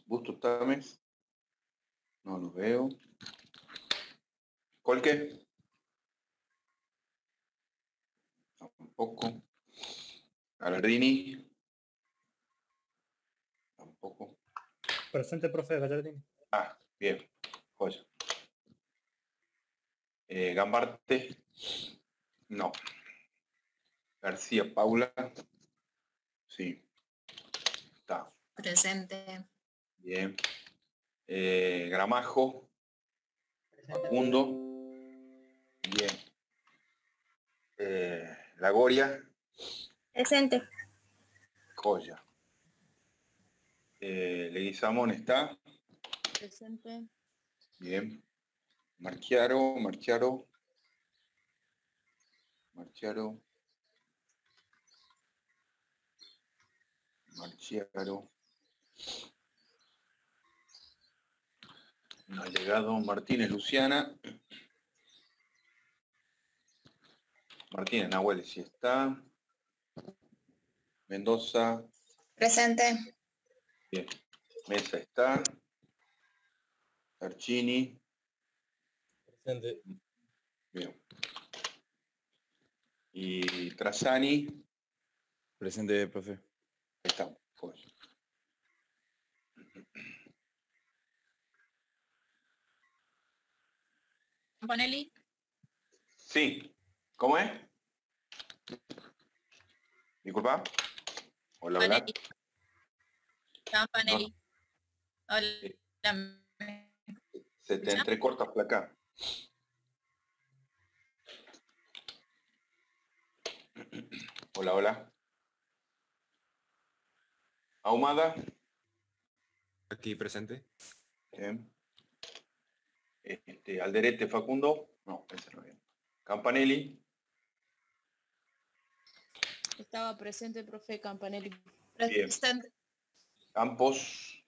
Bustos Tames. No lo veo. Colque. Tampoco. Gallardini. Tampoco. Presente, profe Gallardini. Ah, bien. Joya. Gambarte. No. García Paula. Sí. Está. Presente. Bien. Gramajo. Facundo. Bien. Lagoria. Presente. Joya. Leguizamón está. Presente. Bien. Marchiaro. No ha llegado Martínez Luciana. Martínez Nahuel sí está. Mendoza. Presente. Bien. Mesa está. Archini. Presente. Bien. Y Trasani. Presente, profe. Ahí estamos. Pues. Campanelli. Sí. ¿Cómo es? Disculpa. Hola, hola. Campanelli. Hola. Se te entrecorta por acá. Hola, hola. Ahumada. Aquí presente. Bien. Alderete Facundo. No, ese no es. Campanelli. Estaba presente, profe Campanelli. Bien. Presente. Campos.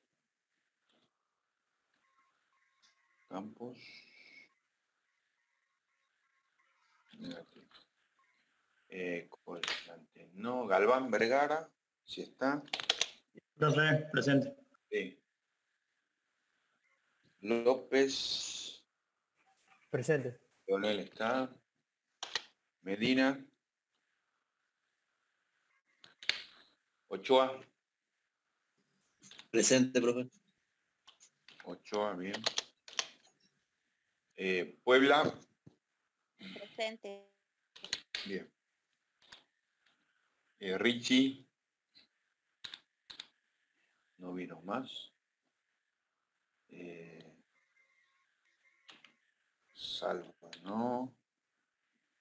Negativo. Colgante. No. Galván Vergara. Sí está. Profe, presente. Sí. López. Presente. Leonel está. Medina. Ochoa. Presente, profe. Ochoa, bien. Puebla. Presente. Bien. Richie. No vino más. Salva, no.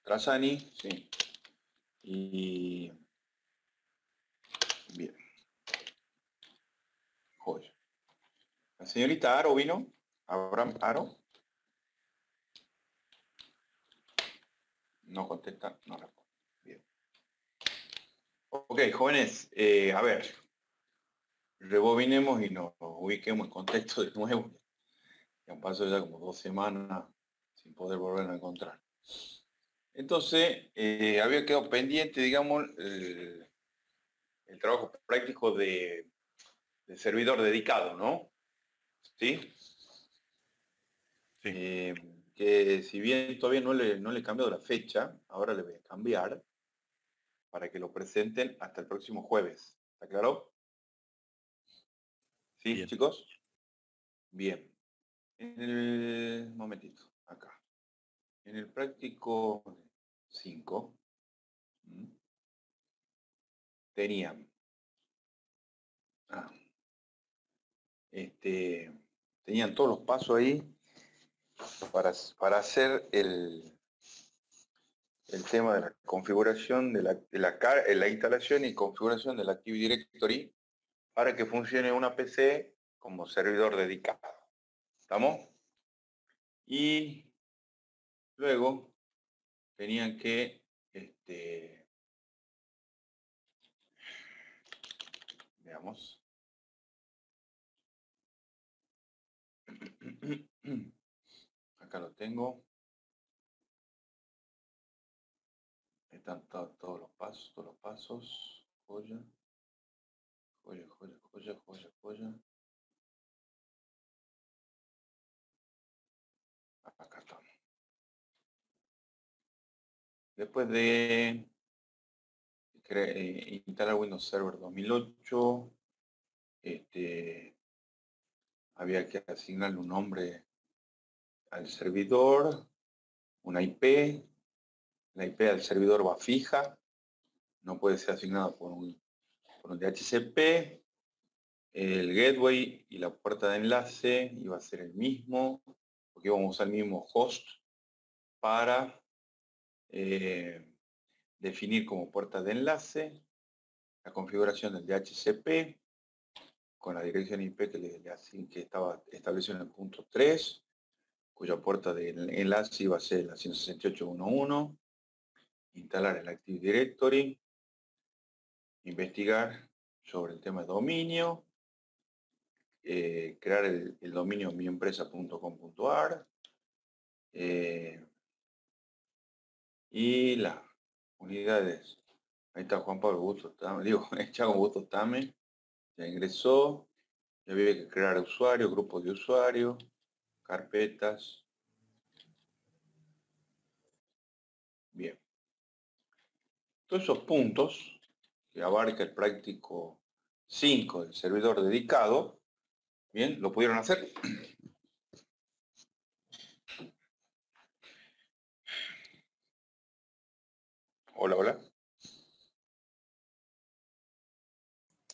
Trasani, sí. Y... Bien. Joya. La señorita Aro vino. Abraham Aro. No contesta, no responde. Bien. Ok, jóvenes, a ver. Rebobinemos y nos ubiquemos en contexto de nuevo. Ya han pasado ya como 2 semanas sin poder volver a encontrar. Entonces, había quedado pendiente, digamos, el trabajo práctico de servidor dedicado, ¿no? ¿Sí? Sí. Que si bien todavía no le he cambiado la fecha, ahora le voy a cambiar para que lo presenten hasta el próximo jueves. ¿Está claro? ¿Sí, Bien. chicos? Bien. En el momentito, acá. En el práctico 5 tenían tenían todos los pasos ahí para hacer el tema de la configuración de la instalación y configuración del Active Directory para que funcione una PC como servidor dedicado. ¿Estamos? Y luego tenían que veamos. Acá lo tengo. Están todos los pasos, joya. después de instalar Windows Server 2008, había que asignarle un nombre al servidor, una IP. La IP del servidor va fija, no puede ser asignada por un DHCP. El gateway y la puerta de enlace iba a ser el mismo, porque íbamos a usar el mismo host para definir como puerta de enlace la configuración del DHCP con la dirección IP que estaba establecido en el punto 3, cuya puerta de enlace iba a ser la 168.1.1, instalar el Active Directory, investigar sobre el tema de dominio, crear el dominio miempresa.com.ar y las unidades. Ahí está Juan Pablo Bustos Tame, Chago Bustos Tame, ya ingresó, ya había que crear usuarios, grupos de usuarios, carpetas. Bien. Todos esos puntos que abarca el práctico 5 del servidor dedicado, bien, lo pudieron hacer. Hola, hola.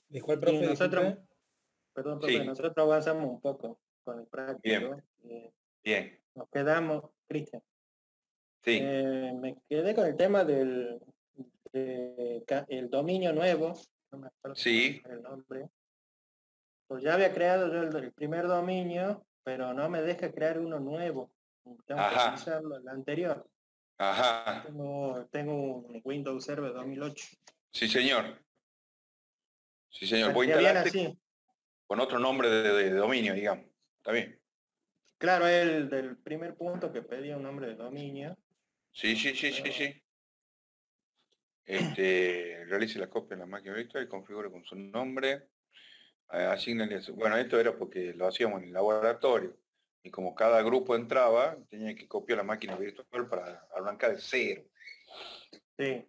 Dijo el profe, nosotros, perdón, profe, Sí. nosotros avanzamos un poco con el práctico. Bien. Nos quedamos, Cristian. Sí. Me quedé con el tema del el dominio nuevo. No me acuerdo Sí. el nombre. Pues ya había creado yo el primer dominio, pero no me deja crear uno nuevo. Tengo que utilizarlo, el anterior. Ajá. Tengo un Windows Server 2008. Sí, señor. Sí, señor. Bueno, Voy a ya viene instalarte así. con otro nombre de dominio, digamos. ¿Está bien? Claro, el del primer punto que pedía un nombre de dominio. Sí. Realice la copia en la máquina virtual y configure con su nombre. Asignale. Bueno, esto era porque lo hacíamos en el laboratorio. Y como cada grupo entraba, tenía que copiar la máquina virtual para arrancar de cero. Sí.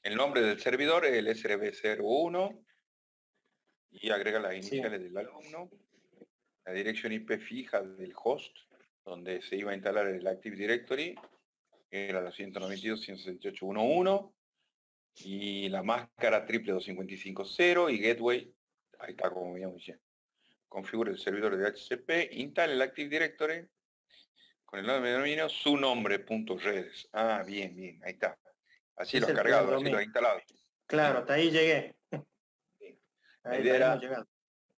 El nombre del servidor es el SRB01 y agrega las iniciales del alumno, la dirección IP fija del host, donde se iba a instalar el Active Directory, que era la 192.168.1.1, y la máscara 255.0 y gateway, ahí está como veíamos diciendo. Configure el servidor de DHCP, instale el Active Directory con el nombre de dominio, su nombre.redes. Ah, bien, ahí está. Así lo ha cargado, así lo ha instalado. Claro, hasta ahí llegué. Sí. Ahí, La idea era llegado.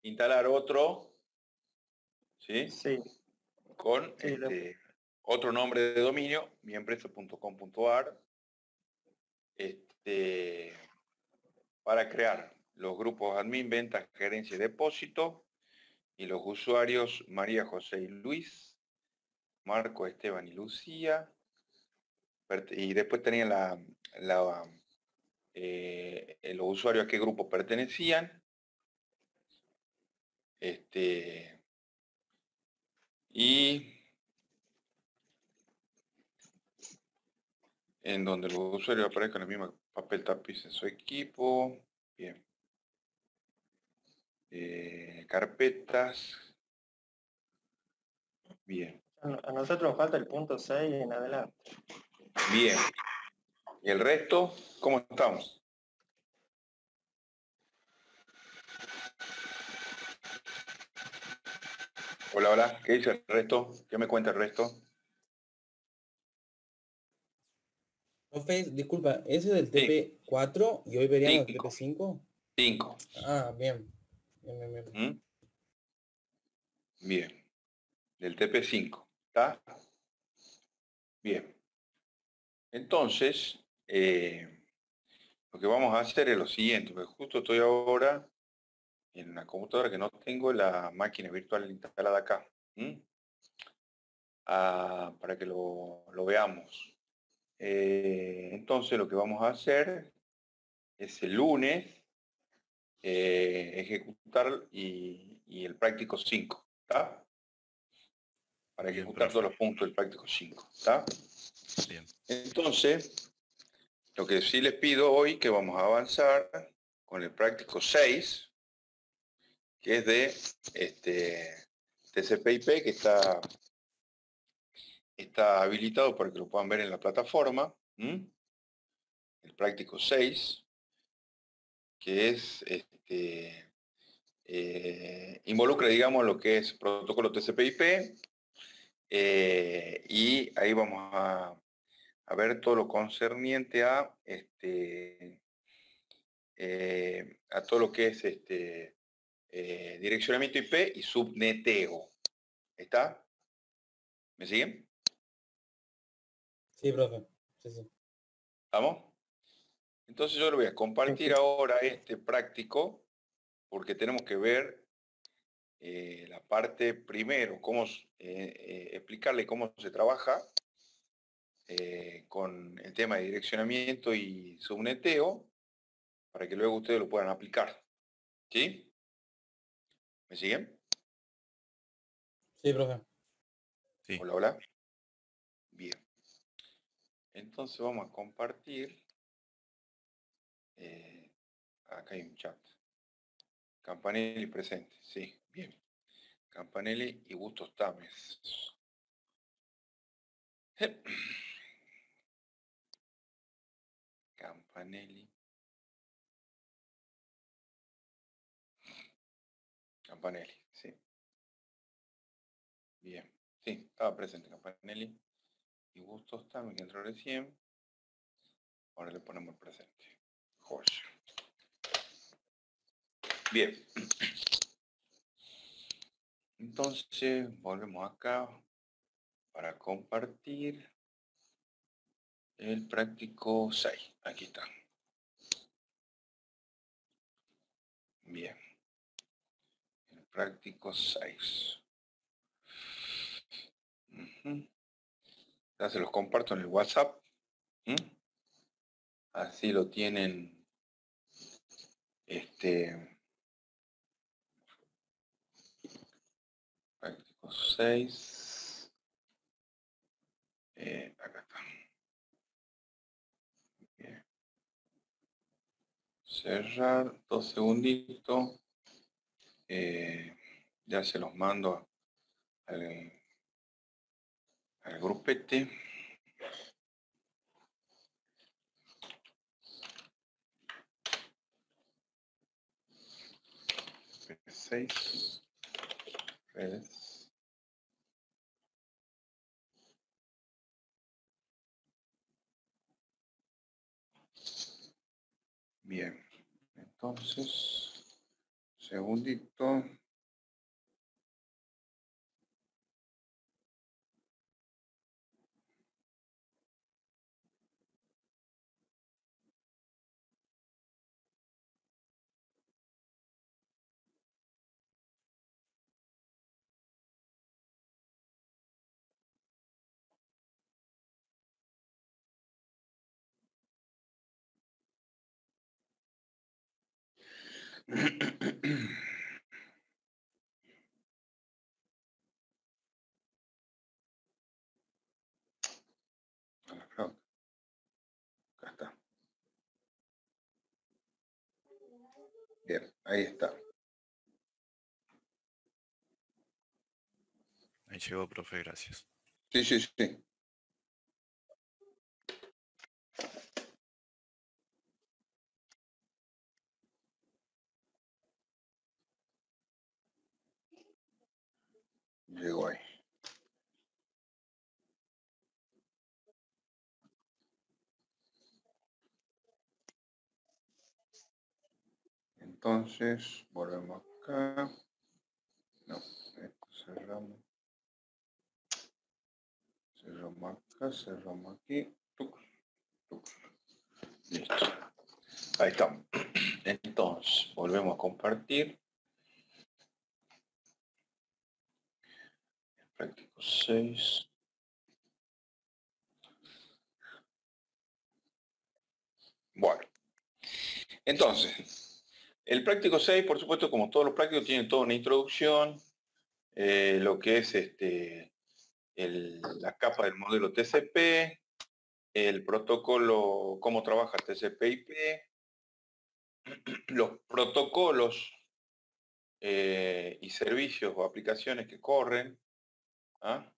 instalar otro, ¿sí? Sí. Con Sí, otro nombre de dominio, miempresa.com.ar, para crear los grupos admin, ventas, gerencia y depósito, y los usuarios María José y Luis, Marco, Esteban y Lucía, y después tenían los usuarios a qué grupo pertenecían, y en donde los usuarios aparezcan en el mismo papel tapiz en su equipo. Bien. Carpetas. Bien. A nosotros nos falta el punto 6 en adelante. Bien. ¿Y el resto? ¿Cómo estamos? Hola. ¿Qué dice el resto? ¿Qué me cuenta el resto? Profe, disculpa, ese del TP4 y hoy veríamos el TP5. 5. Ah, bien. Bien. Del TP5. ¿Está? Bien. Entonces, lo que vamos a hacer es lo siguiente, porque justo estoy ahora en una computadora que no tengo la máquina virtual instalada acá. Para que lo veamos. Entonces lo que vamos a hacer es el lunes ejecutar y el práctico 5, ¿está? Para ejecutar todos los puntos del práctico 5, ¿está? Bien. Entonces, lo que sí les pido hoy que vamos a avanzar con el práctico 6, que es de TCP/IP, que está habilitado para que lo puedan ver en la plataforma. El práctico 6, que es involucra, digamos, lo que es protocolo TCP/IP, y ahí vamos a ver todo lo concerniente a todo lo que es direccionamiento IP y subneteo. ¿Está? ¿Me siguen? Sí, profe. Sí, sí. ¿Vamos? Entonces yo lo voy a compartir ahora este práctico, porque tenemos que ver la parte primero, explicarle cómo se trabaja con el tema de direccionamiento y subneteo, para que luego ustedes lo puedan aplicar. ¿Sí? ¿Me siguen? Sí, profe. Sí. Hola, hola. Bien. Entonces vamos a compartir. Acá hay un chat. Campanelli presente. Sí, bien. Campanelli y Bustos Tames. Campanelli. Campanelli, sí. Bien. Sí, estaba presente Campanelli y Bustos Tames, que entró recién. Ahora le ponemos el presente. Joya. Bien. Entonces, volvemos acá para compartir el práctico 6. Aquí está. Bien. El práctico 6. Ya se los comparto en el WhatsApp. Así lo tienen práctico 6. Acá está. Bien. Cerrar, 2 segunditos. Ya se los mando al grupete. P6. Redes. Bien. Entonces, segundito. Acá está. Bien, ahí está. Ahí llegó, profe, gracias. Sí, sí, sí. Llegó ahí. Entonces, volvemos acá. No, esto cerramos. Cerramos acá, cerramos aquí. Tuc, tuc. Listo. Ahí estamos. Entonces, volvemos a compartir. El práctico 6. Bueno. Entonces, el práctico 6, por supuesto, como todos los prácticos, tiene toda una introducción, lo que es la capa del modelo TCP, el protocolo, cómo trabaja TCP/IP, los protocolos y servicios o aplicaciones que corren, ¿ah?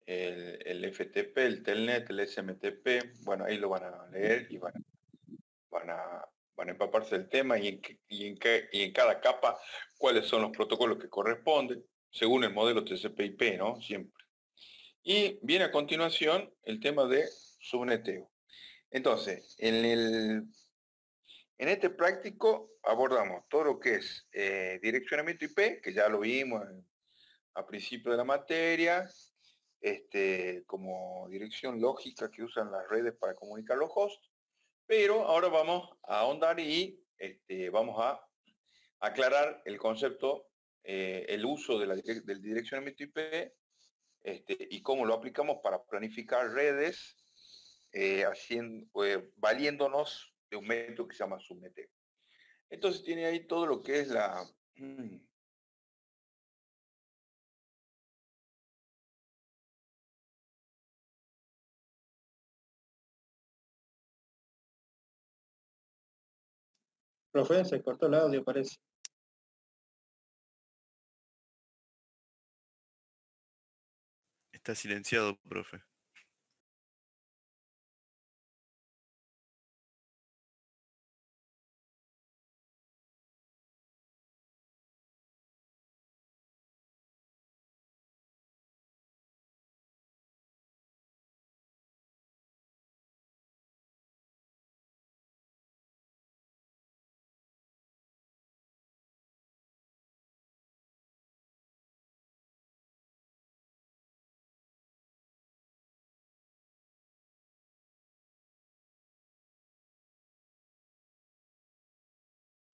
El FTP, el Telnet, el SMTP, bueno, ahí lo van a leer y van a empaparse del tema y en cada capa cuáles son los protocolos que corresponden, según el modelo TCP/IP, ¿no? Siempre. Y viene a continuación el tema de subneteo. Entonces, en este práctico abordamos todo lo que es direccionamiento IP, que ya lo vimos a principio de la materia, como dirección lógica que usan las redes para comunicar los hosts, pero ahora vamos a ahondar y vamos a aclarar el concepto, el uso del direccionamiento IP y cómo lo aplicamos para planificar redes valiéndonos de un método que se llama subneteo. Entonces tiene ahí todo lo que es la... Profe, se cortó el audio, parece. Está silenciado, profe.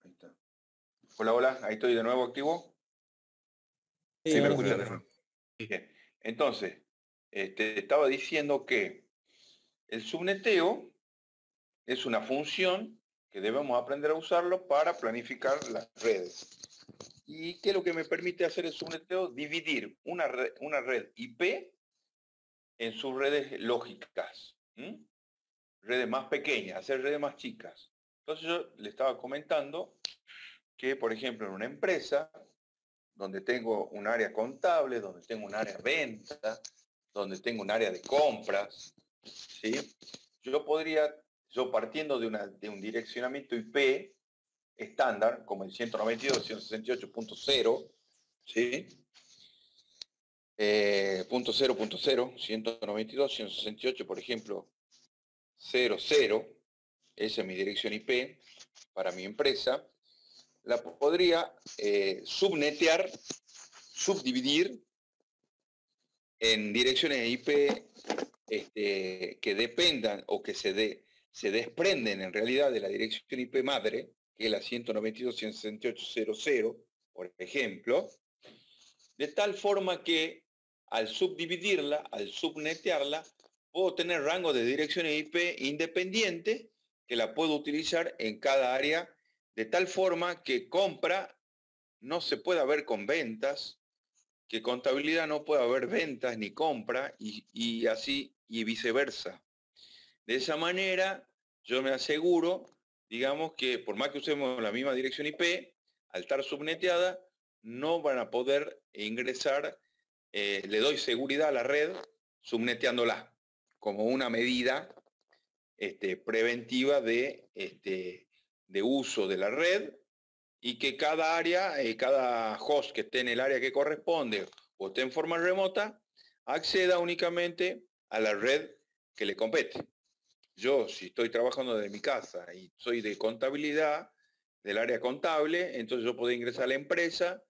Ahí está. Hola, hola, ahí estoy de nuevo activo. Sí, me ahora escuchan sí. de nuevo. Bien. Entonces, estaba diciendo que el subneteo es una función que debemos aprender a usarlo para planificar las redes. ¿Y qué es lo que me permite hacer el subneteo? Dividir una red IP en sus redes lógicas. Redes más pequeñas, hacer redes más chicas. Entonces yo le estaba comentando que, por ejemplo, en una empresa donde tengo un área contable, donde tengo un área de venta, donde tengo un área de compras, ¿sí? Yo partiendo de un direccionamiento IP estándar, como el 192.168.0, ¿sí? Punto 0.0, 192.168, por ejemplo, 00, esa es mi dirección IP para mi empresa, la podría subnetear, subdividir en direcciones IP que dependan o que se desprenden en realidad de la dirección IP madre, que es la 192.168.00, por ejemplo, de tal forma que al subdividirla, al subnetearla, puedo tener rango de direcciones IP independiente que la puedo utilizar en cada área, de tal forma que compra no se pueda ver con ventas, que contabilidad no pueda haber ventas ni compra y así y viceversa. De esa manera yo me aseguro, digamos, que por más que usemos la misma dirección IP, al estar subneteada, no van a poder ingresar, le doy seguridad a la red subneteándola, como una medida preventiva de uso de la red, y que cada área, cada host que esté en el área que corresponde o esté en forma remota, acceda únicamente a la red que le compete. Yo, si estoy trabajando desde mi casa y soy de contabilidad, del área contable, entonces yo puedo ingresar a la empresa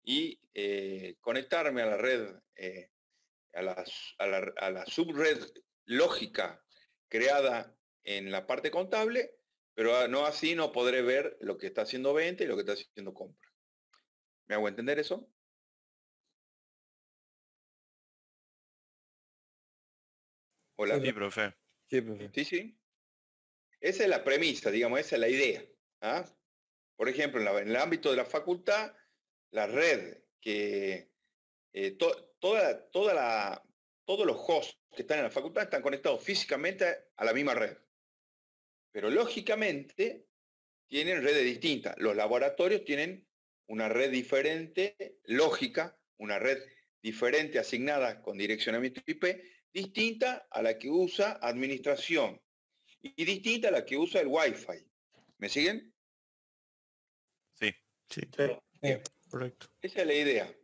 y conectarme a la red, a la subred lógica creada en la parte contable, pero no así no podré ver lo que está haciendo venta y lo que está haciendo compra. ¿Me hago entender eso? Hola. Sí, profe. Sí, profe. Sí, sí. Esa es la premisa, digamos, esa es la idea. ¿Ah? Por ejemplo, en el ámbito de la facultad, la red que todos los hosts que están en la facultad están conectados físicamente a la misma red. Pero lógicamente tienen redes distintas. Los laboratorios tienen una red diferente, lógica, una red diferente asignada con direccionamiento IP, distinta a la que usa administración y distinta a la que usa el Wi-Fi. ¿Me siguen? Sí. Sí. Correcto. Esa es la idea.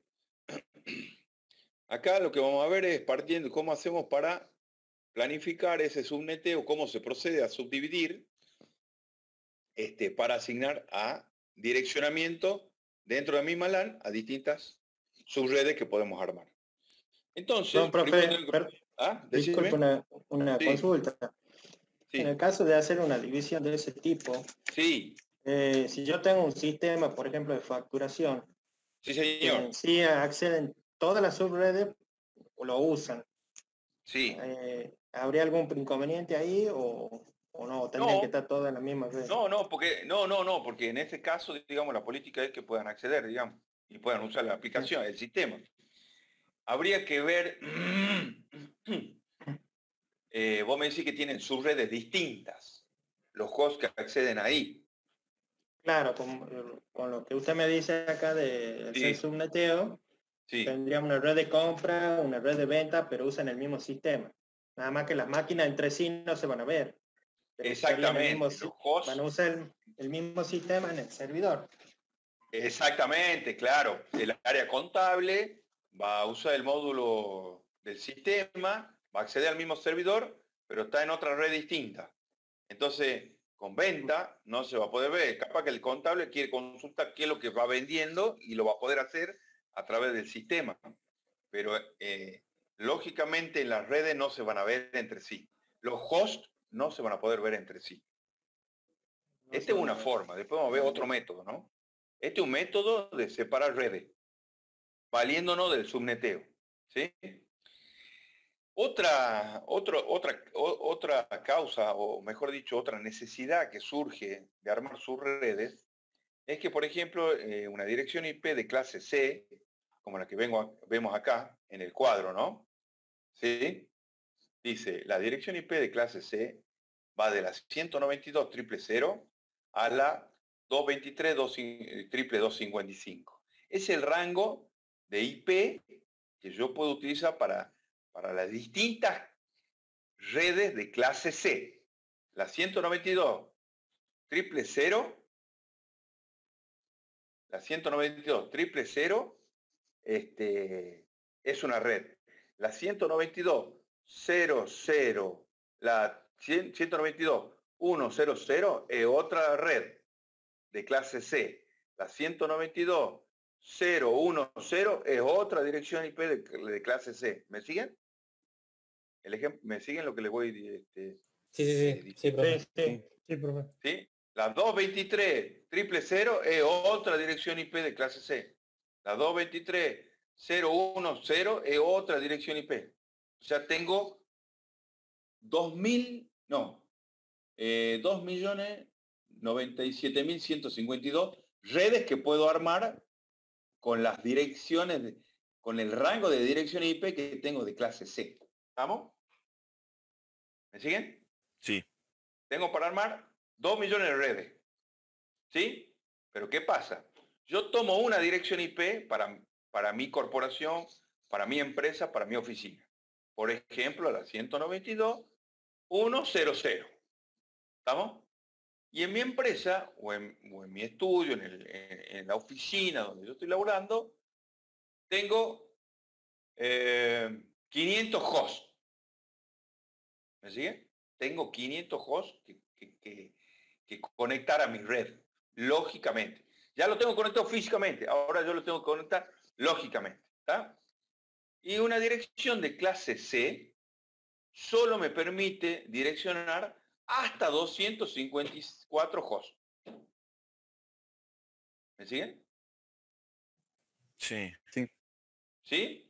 Acá lo que vamos a ver es partiendo cómo hacemos para planificar ese subneteo, cómo se procede a subdividir para asignar a direccionamiento dentro de la misma LAN a distintas subredes que podemos armar. Entonces, No, profe, disculpe una Sí. consulta. Sí. En el caso de hacer una división de ese tipo, Sí, si yo tengo un sistema, por ejemplo, de facturación, sí, señor. que sí acceden todas las subredes o lo usan, Sí. ¿habría algún inconveniente ahí o no? ¿Tendrían No. que estar todas en la misma red? Porque en este caso, digamos, la política es que puedan acceder, digamos, y puedan usar la aplicación, el sistema. Habría que ver, vos me decís que tienen subredes distintas, los hosts que acceden ahí. Claro, con lo que usted me dice acá de Sí. ser subneteo, Sí, tendríamos una red de compra, una red de venta, pero usan el mismo sistema. Nada más que las máquinas entre sí no se van a ver. Pero exactamente. los hosts van a usar el mismo sistema en el servidor. Exactamente, claro. El área contable va a usar el módulo del sistema, va a acceder al mismo servidor, pero está en otra red distinta. Entonces, con venta no se va a poder ver. Capaz que el contable quiere consultar qué es lo que va vendiendo y lo va a poder hacer a través del sistema. Pero lógicamente en las redes no se van a ver entre sí. Los hosts no se van a poder ver entre sí. Esta es una forma. Después vamos a ver otro método, ¿no? Este es un método de separar redes, valiéndonos del subneteo, ¿sí? Otra causa, o mejor dicho, otra necesidad que surge de armar sus redes, es que, por ejemplo, una dirección IP de clase C, como la que vemos acá en el cuadro, ¿no? ¿Sí? Dice, la dirección IP de clase C va de la 192.000.000 a la 223.255. Es el rango de IP que yo puedo utilizar para las distintas redes de clase C. La 192.000.000, la 192.000.000 es una red. La 192.0.0, la 192.1.0.0 es otra red de clase C. La 192.0.1.0 es otra dirección IP de clase C. ¿Me siguen? El ejemplo, ¿me siguen lo que les voy Sí, profe. Sí, profe. ¿Sí? La 223.000.000 es otra dirección IP de clase C. La 223.0.1.0 es otra dirección IP. O sea, tengo 2.097.152 redes que puedo armar con las direcciones, con el rango de dirección IP que tengo de clase C. ¿Estamos? ¿Me siguen? Sí. Tengo para armar 2 millones de redes. ¿Sí? Pero ¿qué pasa? Yo tomo una dirección IP para mi corporación, para mi empresa, para mi oficina. Por ejemplo, la 192.1.0.0. ¿Estamos? Y en mi empresa, o en mi estudio, en la oficina donde yo estoy laborando, tengo 500 hosts. ¿Me sigue? Tengo 500 hosts que conectar a mi red, lógicamente. Ya lo tengo conectado físicamente, ahora yo lo tengo que conectar lógicamente. ¿Está? Y una dirección de clase C solo me permite direccionar hasta 254 hosts. ¿Me siguen? Sí. ¿Sí?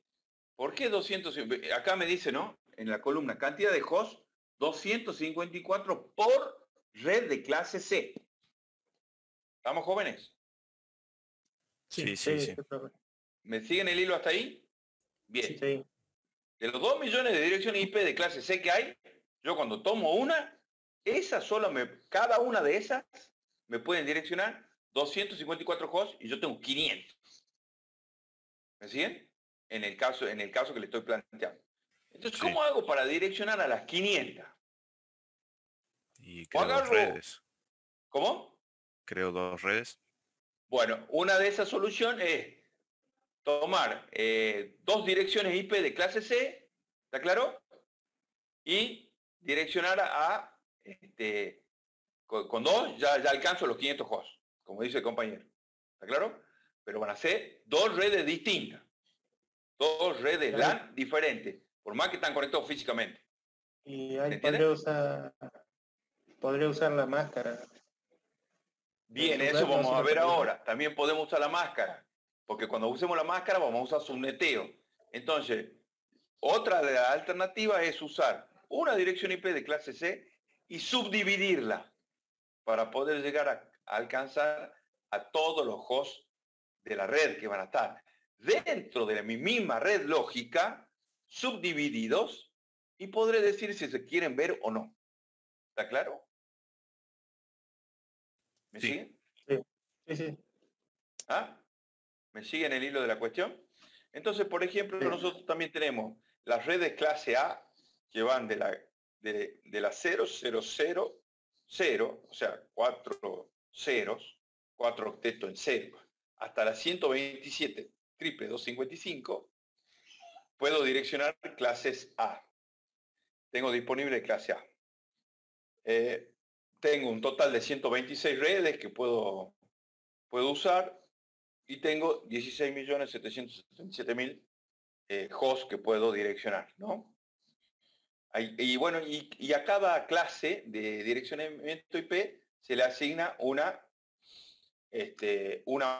¿Por qué 200? Acá me dice, ¿no? En la columna, cantidad de hosts, 254 por red de clase C. ¿Estamos jóvenes? Sí. profe. ¿Me siguen el hilo hasta ahí? Bien. Sí. De los 2 millones de direcciones IP de clase C que hay, yo cuando tomo una, cada una de esas me pueden direccionar 254 hosts y yo tengo 500. ¿Me siguen? En el caso que le estoy planteando. Entonces, ¿cómo hago para direccionar a las 500? Y creo 2 redes. ¿Cómo? Creo 2 redes. Bueno, una de esas soluciones es tomar 2 direcciones IP de clase C, ¿está claro? Y direccionar con 2 ya alcanzo los 500 hosts, como dice el compañero. ¿Está claro? Pero van a ser 2 redes distintas. 2 redes LAN diferentes, por más que están conectados físicamente. Y ahí podría usar la máscara. Bien, eso vamos a ver ahora. También podemos usar la máscara, porque cuando usemos la máscara vamos a usar subneteo. Entonces, otra de las alternativas es usar una dirección IP de clase C y subdividirla para poder llegar a alcanzar a todos los hosts de la red que van a estar dentro de mi misma red lógica, subdivididos, y podré decir si se quieren ver o no. ¿Está claro? ¿Me siguen? Sí. ¿Ah? ¿Me siguen el hilo de la cuestión? Entonces, por ejemplo, nosotros también tenemos las redes clase A que van de la 0000, o sea, 4 ceros, 4 octetos en 0, hasta la 127 triple 255, puedo direccionar clases A. Tengo disponible clase A. Tengo un total de 126 redes que puedo usar y tengo 16.777.000 hosts que puedo direccionar, ¿no? Y bueno, y a cada clase de direccionamiento IP se le asigna una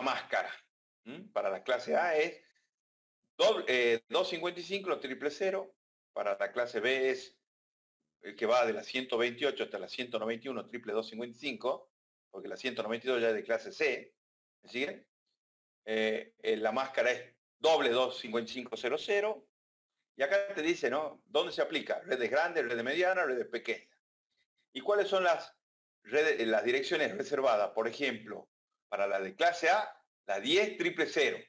máscara. Para la clase A es 255 los triple 0. Para la clase B es que va de la 128 hasta la 191 triple 255, porque la 192 ya es de clase C. ¿Me siguen? La máscara es doble 25500. Y acá te dice, ¿no? ¿Dónde se aplica? Redes grandes, redes medianas, redes pequeñas. ¿Y cuáles son las direcciones reservadas? Por ejemplo, para la de clase A, la 10 triple 0,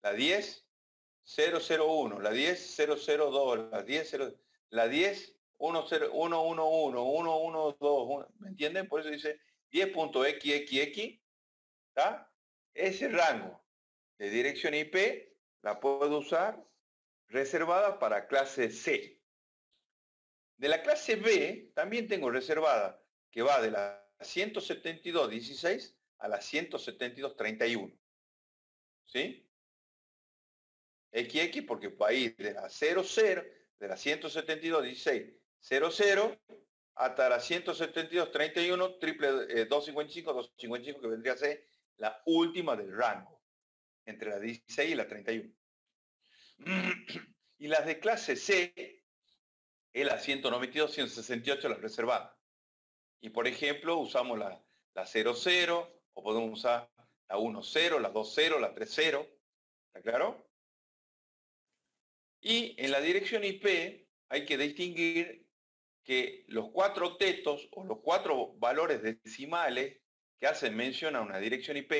la 10 001, la 10 002, la 10 111, 112, ¿me entienden? Por eso dice 10.xxx, ¿está? Ese rango de dirección IP la puedo usar reservada para clase C. De la clase B también tengo reservada que va de la 172.16 a la 172.31. ¿Sí? XX porque va a ir de la 00, de la 172.16.00 hasta la 172.31 triple 255, que vendría a ser la última del rango, entre la 16 y la 31. Y las de clase C es la 192, 168 la reservada. Y por ejemplo, usamos la 00, o podemos usar la 10, la 20, la 30. ¿Está claro? Y en la dirección IP hay que distinguir que los 4 octetos o los 4 valores decimales que hacen mención a una dirección IP,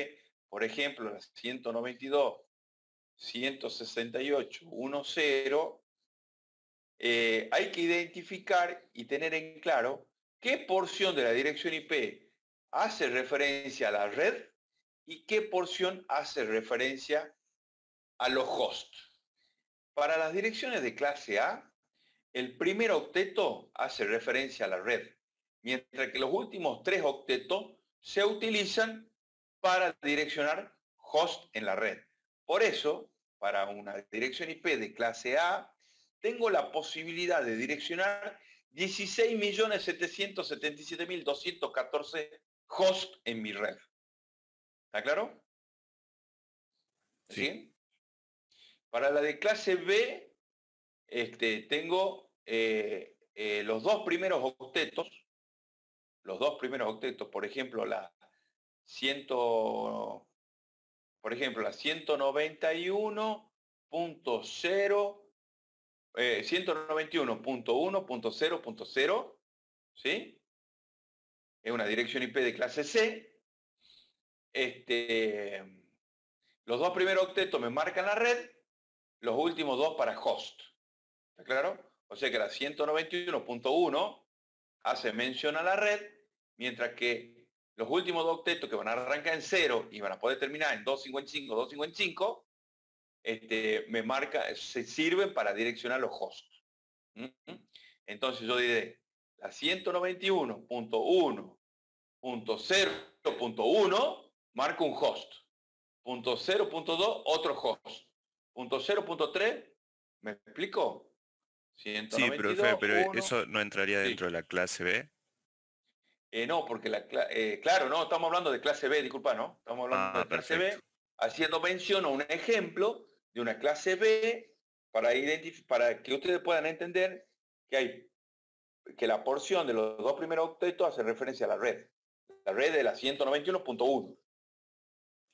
por ejemplo, la 192, 168, 10, hay que identificar y tener en claro qué porción de la dirección IP hace referencia a la red y qué porción hace referencia a los hosts. Para las direcciones de clase A, el primer octeto hace referencia a la red, mientras que los últimos 3 octetos se utilizan para direccionar host en la red. Por eso, para una dirección IP de clase A, tengo la posibilidad de direccionar 16.777.214 hosts en mi red. ¿Está claro? ¿Sí? Para la de clase B, tengo los 2 primeros octetos. Los 2 primeros octetos, por ejemplo, la 191.0 191.1.0.0, ¿sí? Es una dirección IP de clase C. Los dos primeros octetos me marcan la red, los últimos dos para host. ¿Está claro? O sea que la 191.1 hace mención a la red, mientras que los últimos dos octetos que van a arrancar en 0 y van a poder terminar en 255, 255, se sirven para direccionar los hosts. Entonces yo diré, la 191.1.0.1 marca un host. Punto 0.2, otro host. Punto 0.3, ¿me explico? Sí, profe, pero 1. eso no entraría Sí. dentro de la clase B. No, porque claro, no, estamos hablando de clase B, disculpa, ¿no? Estamos hablando de clase Perfecto. B, haciendo mención a un ejemplo de una clase B para que ustedes puedan entender que la porción de los dos primeros octetos hace referencia a la red. La red de la 191.1.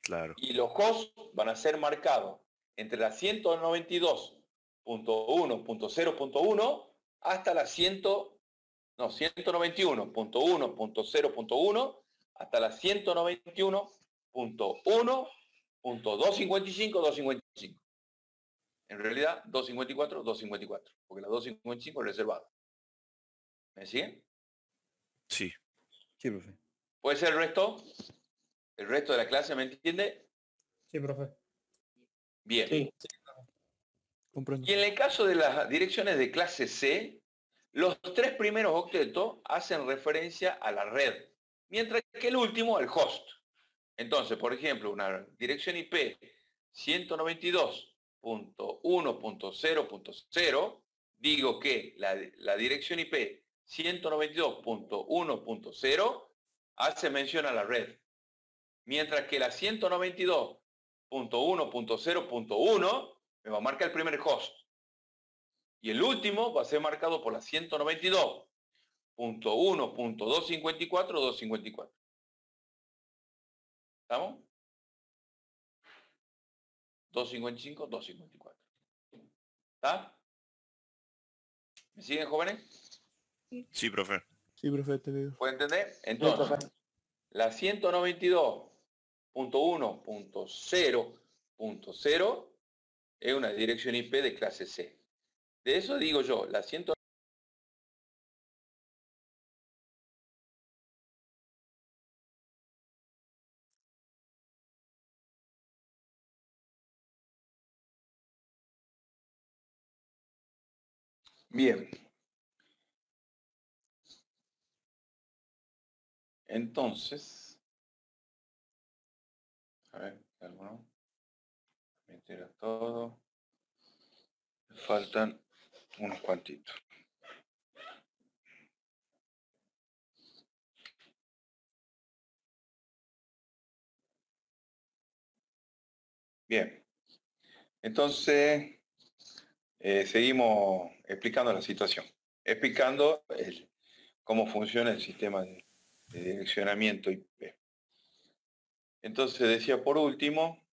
Claro. Y los hosts van a ser marcados entre la 192.1.0.1 hasta la 191.1.0.1 hasta la 191.1.255.255. En realidad, 254, 254, porque la 255 es reservada. ¿Me siguen? Sí. Sí, profe. ¿Puede ser el resto? ¿El resto de la clase me entiende? Sí, profe. Bien. Sí. Comprendo. Y en el caso de las direcciones de clase C, los tres primeros octetos hacen referencia a la red, mientras que el último al host. Entonces, por ejemplo, una dirección IP 192.1.0.0, digo que la dirección IP 192.1.0 hace mención a la red, mientras que la 192.1.0.1 me va a marcar el primer host. Y el último va a ser marcado por la 192.1.254.254. ¿Estamos? 255, 254. ¿Está? ¿Me siguen, jóvenes? Sí, profe. Sí, profe, te veo. ¿Puede entender? Sí, Entonces, profe. la 192.1.0.0 es una dirección IP de clase C. De eso digo yo, la 100. Bien. Entonces, a ver, ¿alguno? Meter a todo. Faltan unos cuantitos. Bien. Entonces, seguimos explicando la situación. Explicando cómo funciona el sistema de direccionamiento IP. Entonces decía por último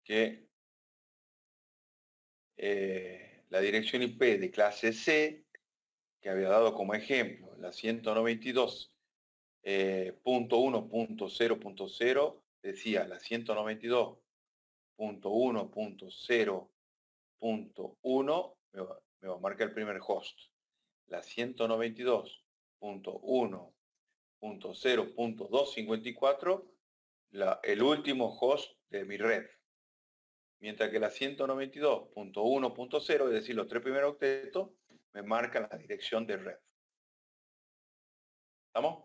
que la dirección IP de clase C, que había dado como ejemplo la 192.1.0.0, decía la 192.1.0.1 me va a marcar el primer host. La 192.1.0.254 el último host de mi red. Mientras que la 192.1.0, es decir, los tres primeros octetos, me marcan la dirección de red. ¿Estamos?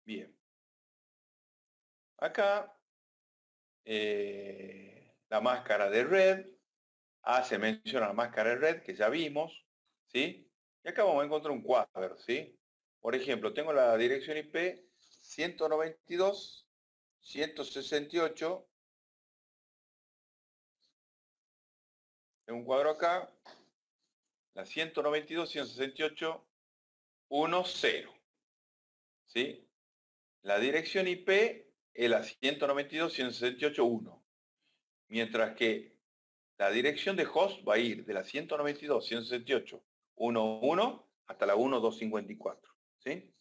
Bien. Acá, la máscara de red hace mención a la máscara de red que ya vimos, ¿sí? Y acá vamos a encontrar un cuadro, ¿sí? Por ejemplo, tengo la dirección IP 192.168. En un cuadro acá, la 192.168.1.0. ¿Sí? La dirección IP es la 192.168.1. Mientras que la dirección de host va a ir de la 192.168.1.1 hasta la 1.254. ¿Sí?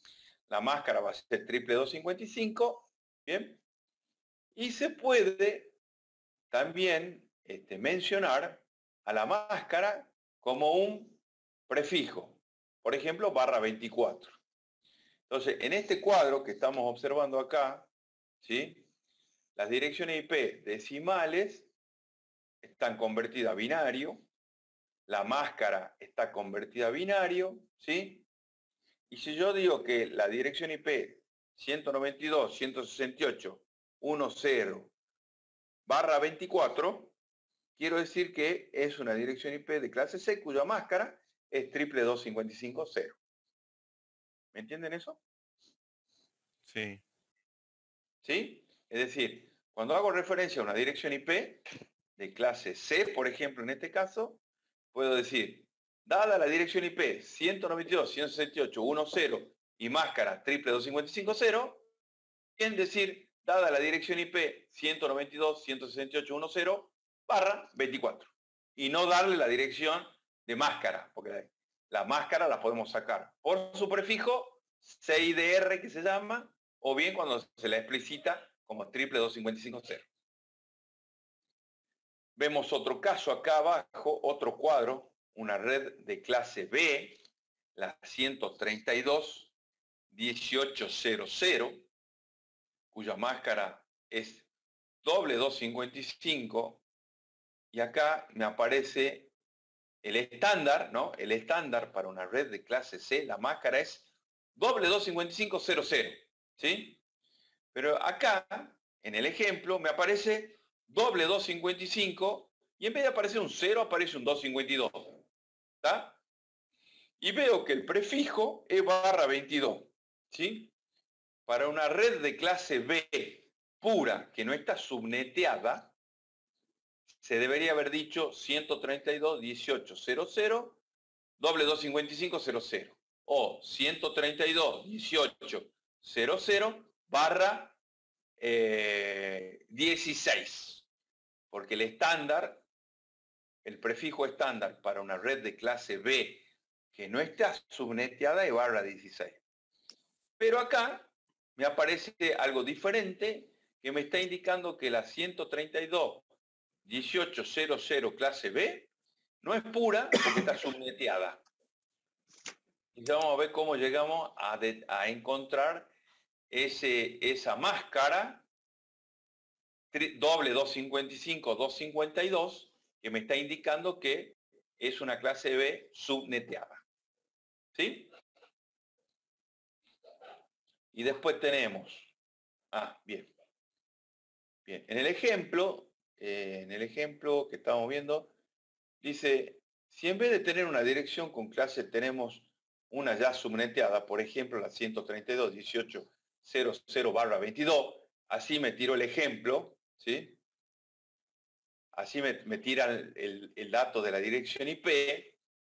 La máscara va a ser triple 255. Bien. Y se puede también mencionar a la máscara como un prefijo. Por ejemplo, barra 24. Entonces, en este cuadro que estamos observando acá, ¿sí? Las direcciones IP decimales están convertidas a binario, la máscara está convertida a binario, ¿sí? Y si yo digo que la dirección IP 192.168.1.0 barra 24, quiero decir que es una dirección IP de clase C cuya máscara es triple 255.0. ¿Me entienden eso? Sí. ¿Sí? Es decir, cuando hago referencia a una dirección IP de clase C, por ejemplo, en este caso, puedo decir, dada la dirección IP 192.168.1.0 y máscara triple 255.0, bien decir, dada la dirección IP 192.168.1.0 barra 24. Y no darle la dirección de máscara, porque la máscara la podemos sacar por su prefijo CIDR, que se llama, o bien cuando se la explicita como triple 255.0. Vemos otro caso acá abajo, otro cuadro, una red de clase B, la 132.18.0.0, cuya máscara es doble 255, y acá me aparece el estándar, ¿no? El estándar para una red de clase C, la máscara es doble 255.0.0, ¿sí? Pero acá, en el ejemplo, me aparece doble 255 y en vez de aparecer un 0 aparece un 252. ¿Está? Y veo que el prefijo es barra 22. ¿Sí? Para una red de clase B pura que no está subneteada, se debería haber dicho 132.18.00 doble 255.00 o 132.18.00 barra 16, porque el estándar, el prefijo estándar para una red de clase B que no está subneteada es barra 16. Pero acá me aparece algo diferente que me está indicando que la 132.18.00 clase B no es pura porque está subneteada. Y ya vamos a ver cómo llegamos a encontrar esa máscara doble 255, 252, que me está indicando que es una clase B subneteada. ¿Sí? Y después tenemos, bien. Bien, en el ejemplo que estamos viendo, dice, si en vez de tener una dirección con clase tenemos una ya subneteada, por ejemplo, la 132.18.00 barra 22, así me tiro el ejemplo, ¿sí? Así me tiran el dato de la dirección IP.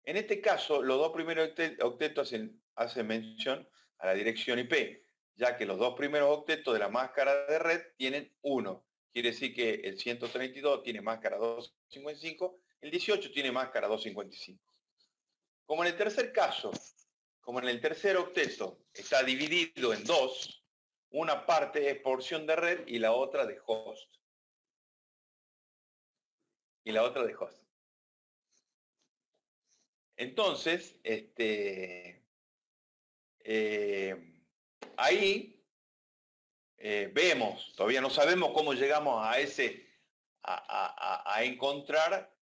En este caso, los dos primeros octetos hacen mención a la dirección IP, ya que los dos primeros octetos de la máscara de red tienen 1. Quiere decir que el 132 tiene máscara 255, el 18 tiene máscara 255. Como en el tercer caso, como en el tercer octeto está dividido en dos, una parte es porción de red y la otra de host. Entonces, ahí vemos, todavía no sabemos cómo llegamos a encontrar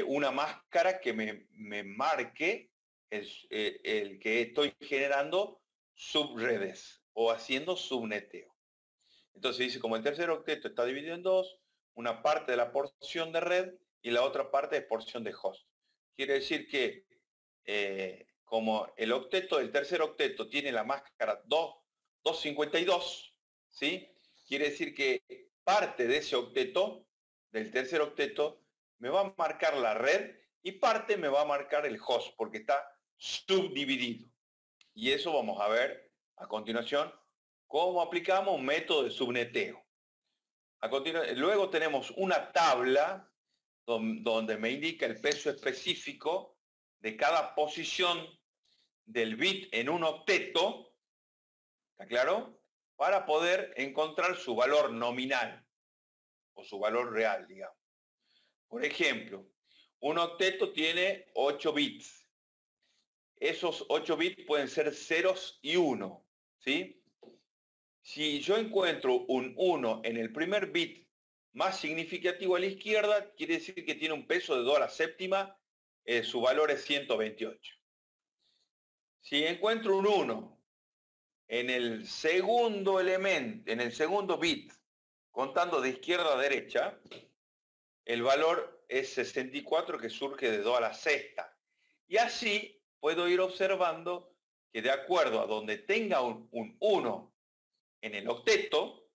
una máscara que me marque el que estoy generando subredes o haciendo subneteo. Entonces dice, como el tercer octeto está dividido en dos, una parte de la porción de red y la otra parte es porción de host. Quiere decir que como el tercer octeto tiene la máscara 252, ¿sí? Quiere decir que parte de ese octeto, del tercer octeto, me va a marcar la red y parte me va a marcar el host, porque está subdividido. Y eso vamos a ver a continuación cómo aplicamos un método de subneteo. Luego tenemos una tabla donde me indica el peso específico de cada posición del bit en un octeto, ¿está claro? Para poder encontrar su valor nominal o su valor real, digamos. Por ejemplo, un octeto tiene 8 bits. Esos 8 bits pueden ser ceros y 1, ¿sí? Si yo encuentro un 1 en el primer bit más significativo a la izquierda, quiere decir que tiene un peso de 2 a la séptima, su valor es 128. Si encuentro un 1 en el segundo elemento, en el segundo bit, contando de izquierda a derecha, el valor es 64, que surge de 2 a la sexta. Y así puedo ir observando que de acuerdo a donde tenga un 1 en el octeto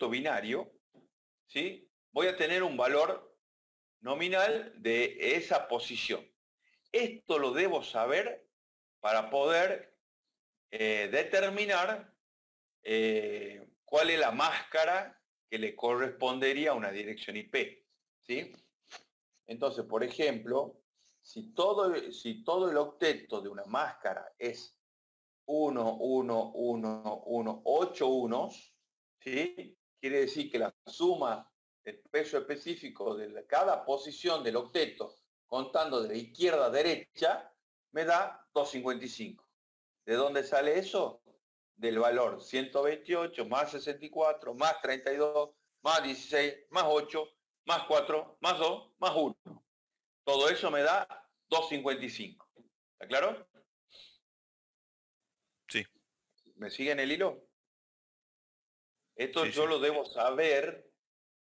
binario, ¿sí? Voy a tener un valor nominal de esa posición. Esto lo debo saber para poder determinar cuál es la máscara que le correspondería a una dirección IP, ¿sí? Entonces, por ejemplo, si todo el octeto de una máscara es 1, 1, 1, 1, 8 unos, ¿sí? Quiere decir que la suma del peso específico de cada posición del octeto, contando de izquierda a derecha, me da 255. ¿De dónde sale eso? Del valor 128 más 64 más 32 más 16 más 8 más 4 más 2 más 1. Todo eso me da 255. ¿Está claro? Sí. ¿Me siguen el hilo? Esto Sí, yo sí. lo debo saber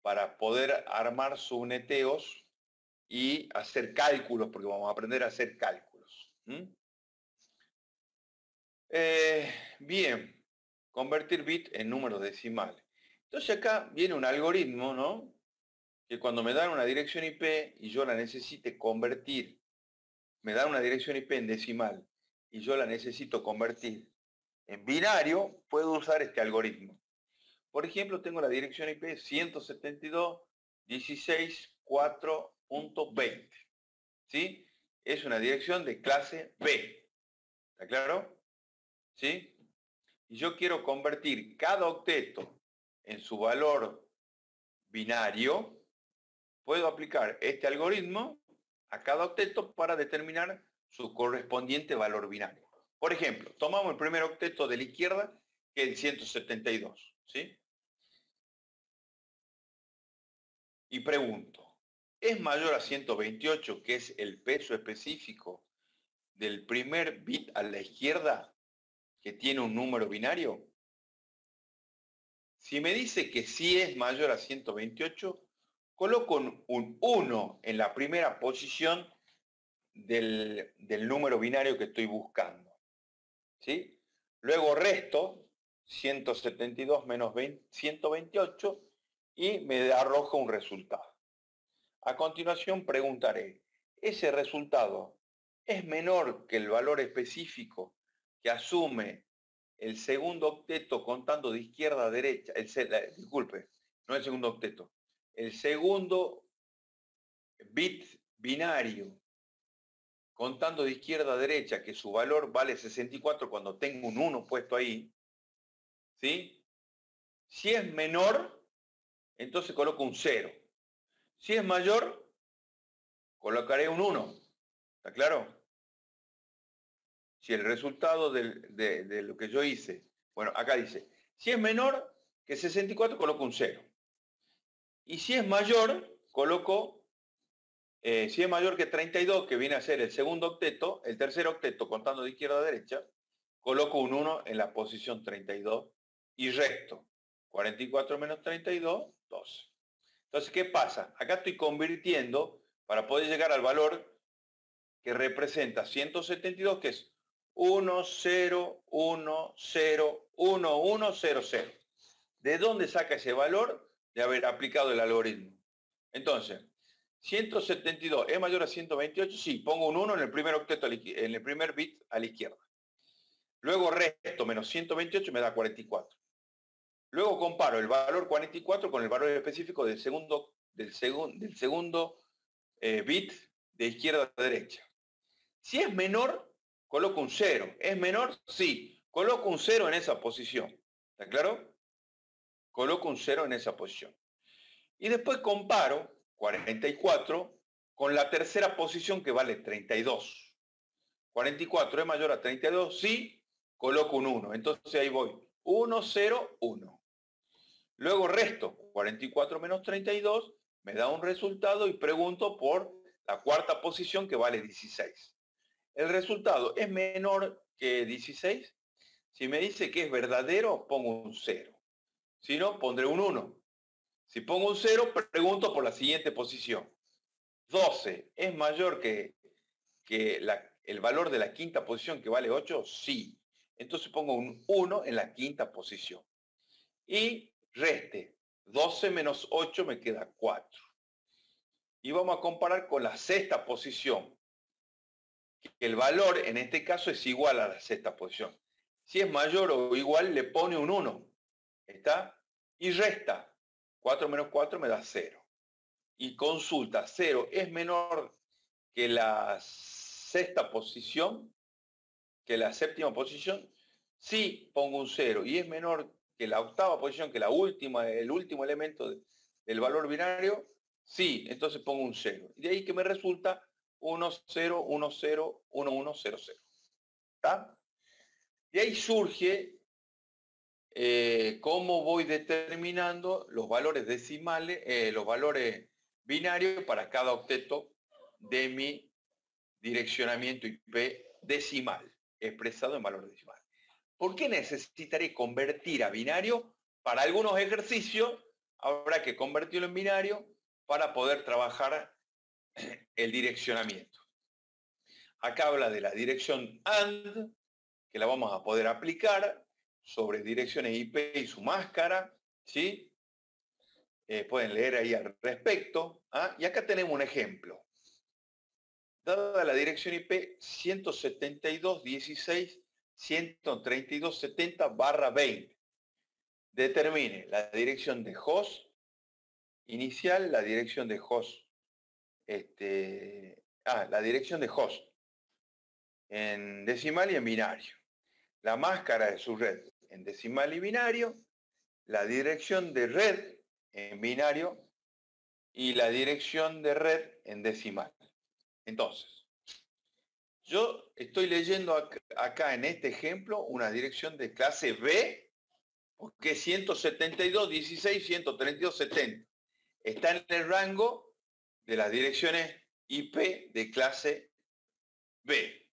para poder armar subneteos y hacer cálculos, porque vamos a aprender a hacer cálculos. Bien, convertir bit en números decimales. Entonces acá viene un algoritmo, ¿no? Que cuando me dan una dirección IP y yo la necesite convertir, me dan una dirección IP en decimal y yo la necesito convertir en binario, puedo usar este algoritmo. Por ejemplo, tengo la dirección IP 172.16.4.20. ¿Sí? Es una dirección de clase B. ¿Está claro? ¿Sí? Y yo quiero convertir cada octeto en su valor binario, puedo aplicar este algoritmo a cada octeto para determinar su correspondiente valor binario. Por ejemplo, tomamos el primer octeto de la izquierda, que es el 172, ¿sí? Y pregunto, ¿es mayor a 128, que es el peso específico del primer bit a la izquierda, que tiene un número binario? Si me dice que sí es mayor a 128, coloco un 1 en la primera posición del número binario que estoy buscando, ¿sí? Luego resto 172 menos 128 y me arroja un resultado. A continuación preguntaré, ¿ese resultado es menor que el valor específico que asume el segundo octeto contando de izquierda a derecha? Disculpe, no el segundo octeto. El segundo bit binario contando de izquierda a derecha, que su valor vale 64 cuando tengo un 1 puesto ahí, ¿sí? Si es menor, entonces coloco un 0. Si es mayor, colocaré un 1. ¿Está claro? Si el resultado de lo que yo hice, bueno, acá dice, si es menor que 64, coloco un 0. Y si es mayor, si es mayor que 32, que viene a ser el segundo octeto, el tercer octeto contando de izquierda a derecha, coloco un 1 en la posición 32 y resto. 44 menos 32, 12. Entonces, ¿qué pasa? Acá estoy convirtiendo para poder llegar al valor que representa 172, que es 1, 0, 1, 0, 1, 1, 0, 0. ¿De dónde saca ese valor? De haber aplicado el algoritmo. Entonces, 172 es mayor a 128, sí, pongo un 1 en el primer octeto, en el primer bit a la izquierda. Luego resto menos 128 me da 44. Luego comparo el valor 44 con el valor específico del segundo del segundo bit de izquierda a derecha. Si es menor, coloco un 0. ¿Es menor? Sí. Coloco un 0 en esa posición. ¿Está claro? Coloco un 0 en esa posición. Y después comparo 44 con la tercera posición que vale 32. 44 es mayor a 32, sí, coloco un 1. Entonces ahí voy. 1, 0, 1. Luego resto. 44 menos 32 me da un resultado y pregunto por la cuarta posición que vale 16. ¿El resultado es menor que 16? Si me dice que es verdadero, pongo un 0. Si no, pondré un 1. Si pongo un 0, pregunto por la siguiente posición. 12 es mayor que el valor de la quinta posición que vale 8, sí. Entonces pongo un 1 en la quinta posición. Y reste. 12 menos 8 me queda 4. Y vamos a comparar con la sexta posición. El valor en este caso es igual a la sexta posición. Si es mayor o igual, le pone un 1. ¿Está? Y resta. 4 menos 4 me da 0. Y consulta, 0 es menor que la sexta posición, que la séptima posición. Sí, pongo un 0. Y es menor que la octava posición, que el último elemento del valor binario. Sí, entonces pongo un 0. Y de ahí que me resulta 1, 0, 1, 0, 1, 1, 0, 0. ¿Está? De ahí surge cómo voy determinando los valores decimales, los valores binarios para cada octeto de mi direccionamiento IP decimal, expresado en valor decimal. ¿Por qué necesitaré convertir a binario? Para algunos ejercicios habrá que convertirlo en binario para poder trabajar el direccionamiento. Acá habla de la dirección AND, que la vamos a poder aplicar sobre direcciones IP y su máscara, ¿sí? Pueden leer ahí al respecto. ¿Ah? Y acá tenemos un ejemplo. Dada la dirección IP 172.16.132.70/20, determine la dirección de host inicial, la dirección de host, la dirección de host en decimal y en binario, la máscara de su red en decimal y binario, la dirección de red en binario y la dirección de red en decimal. Entonces, yo estoy leyendo acá en este ejemplo una dirección de clase B, porque es 172.16.132.70. Está en el rango de las direcciones IP de clase B.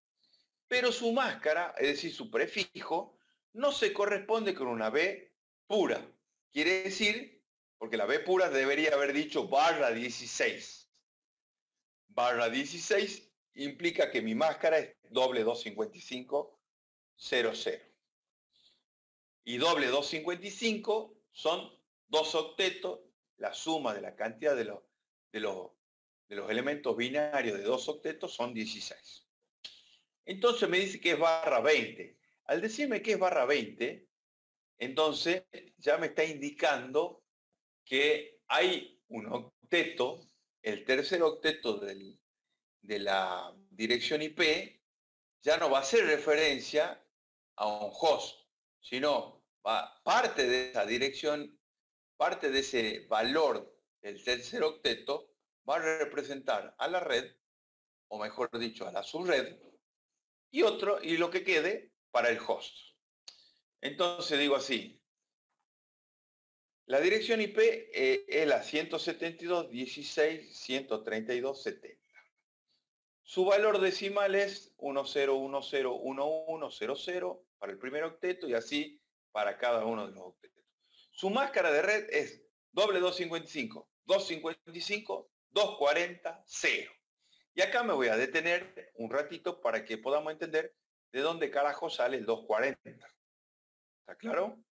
Pero su máscara, es decir, su prefijo, no se corresponde con una B pura. Quiere decir, porque la B pura debería haber dicho /16. /16 implica que mi máscara es doble 255.00. Y doble 255 son 2 octetos, la suma de la cantidad de los elementos binarios de 2 octetos son 16. Entonces me dice que es /20. Al decirme que es /20, entonces ya me está indicando que hay un octeto, el tercer octeto de la dirección IP, ya no va a hacer referencia a un host, sino parte de esa dirección, parte de ese valor del tercer octeto va a representar a la red, o mejor dicho, a la subred, y lo que quede para el host. Entonces digo así, la dirección IP es la 172.16.132.70. Su valor decimal es 10101100 para el primer octeto y así para cada uno de los octetos. Su máscara de red es doble 255, 255, 240, 0. Y acá me voy a detener un ratito para que podamos entender de dónde carajo sale el 240. ¿Está claro?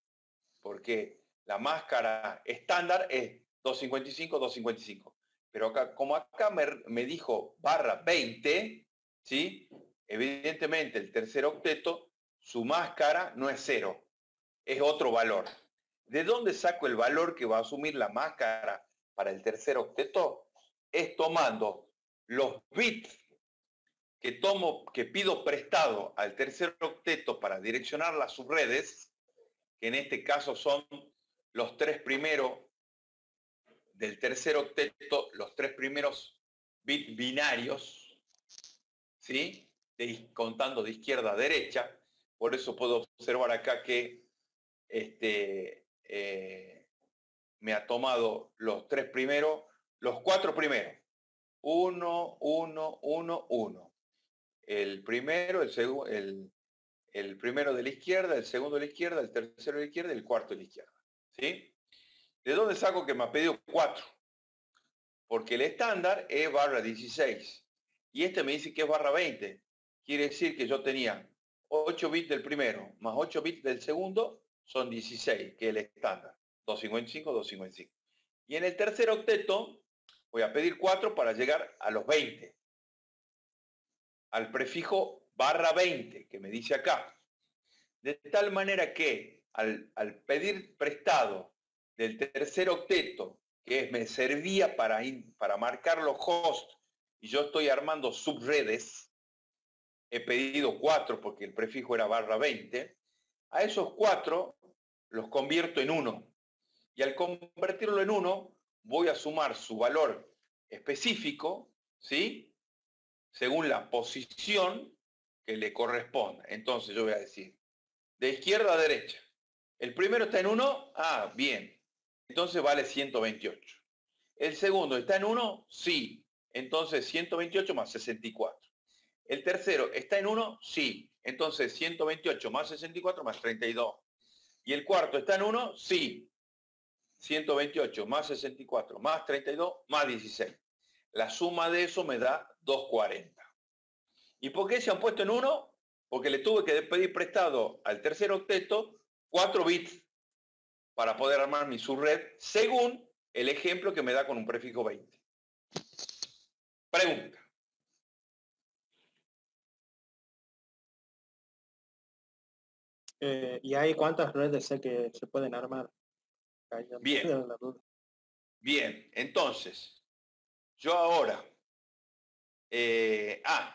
Porque la máscara estándar es 255, 255. Pero acá, como acá me dijo /20, ¿sí? Evidentemente el tercer octeto, su máscara no es 0, es otro valor. ¿De dónde saco el valor que va a asumir la máscara para el tercer octeto es tomando los bits que pido prestado al tercer octeto para direccionar las subredes, que en este caso son los 3 primeros del tercer octeto, los 3 primeros bits binarios, ¿sí? Contando de izquierda a derecha. Por eso puedo observar acá que me ha tomado los 3 primeros, los 4 primeros. 1, 1, 1, 1. El primero, el primero de la izquierda, el segundo de la izquierda, el tercero de la izquierda y el cuarto de la izquierda. ¿Sí? ¿De dónde saco que me ha pedido 4? Porque el estándar es /16. Y este me dice que es /20. Quiere decir que yo tenía 8 bits del primero más 8 bits del segundo son 16, que es el estándar. 255, 255. Y en el tercer octeto voy a pedir 4 para llegar a los 20. Al prefijo /20 que me dice acá. De tal manera que al pedir prestado del tercer octeto, que me servía para marcar los hosts, y yo estoy armando subredes, he pedido 4 porque el prefijo era /20, a esos 4 los convierto en 1. Y al convertirlo en 1, voy a sumar su valor específico, ¿sí? Según la posición que le corresponda. Entonces yo voy a decir, de izquierda a derecha. El primero está en 1, bien. Entonces vale 128. El segundo está en 1, sí. Entonces 128 más 64. El tercero está en 1, sí. Entonces 128 más 64 más 32. Y el cuarto está en 1, sí. 128 más 64 más 32 más 16. La suma de eso me da 240. ¿Y por qué se han puesto en 1? Porque le tuve que pedir prestado al tercer octeto 4 bits para poder armar mi subred según el ejemplo que me da con un prefijo 20. Pregunta. ¿Y hay cuántas redes sé que se pueden armar? Bien. Bien, entonces, yo ahora,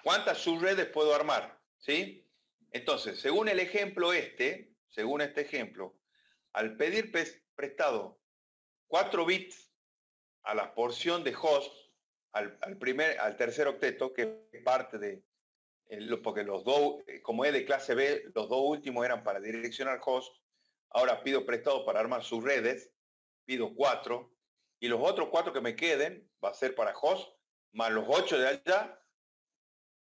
¿cuántas subredes puedo armar? ¿Sí? Entonces, según el ejemplo según este ejemplo, al pedir prestado 4 bits a la porción de host, al tercer octeto, que es parte de, porque los dos, como es de clase B, los dos últimos eran para direccionar host, ahora pido prestado para armar subredes, pido 4, y los otros 4 que me queden va a ser para host, más los 8 de allá,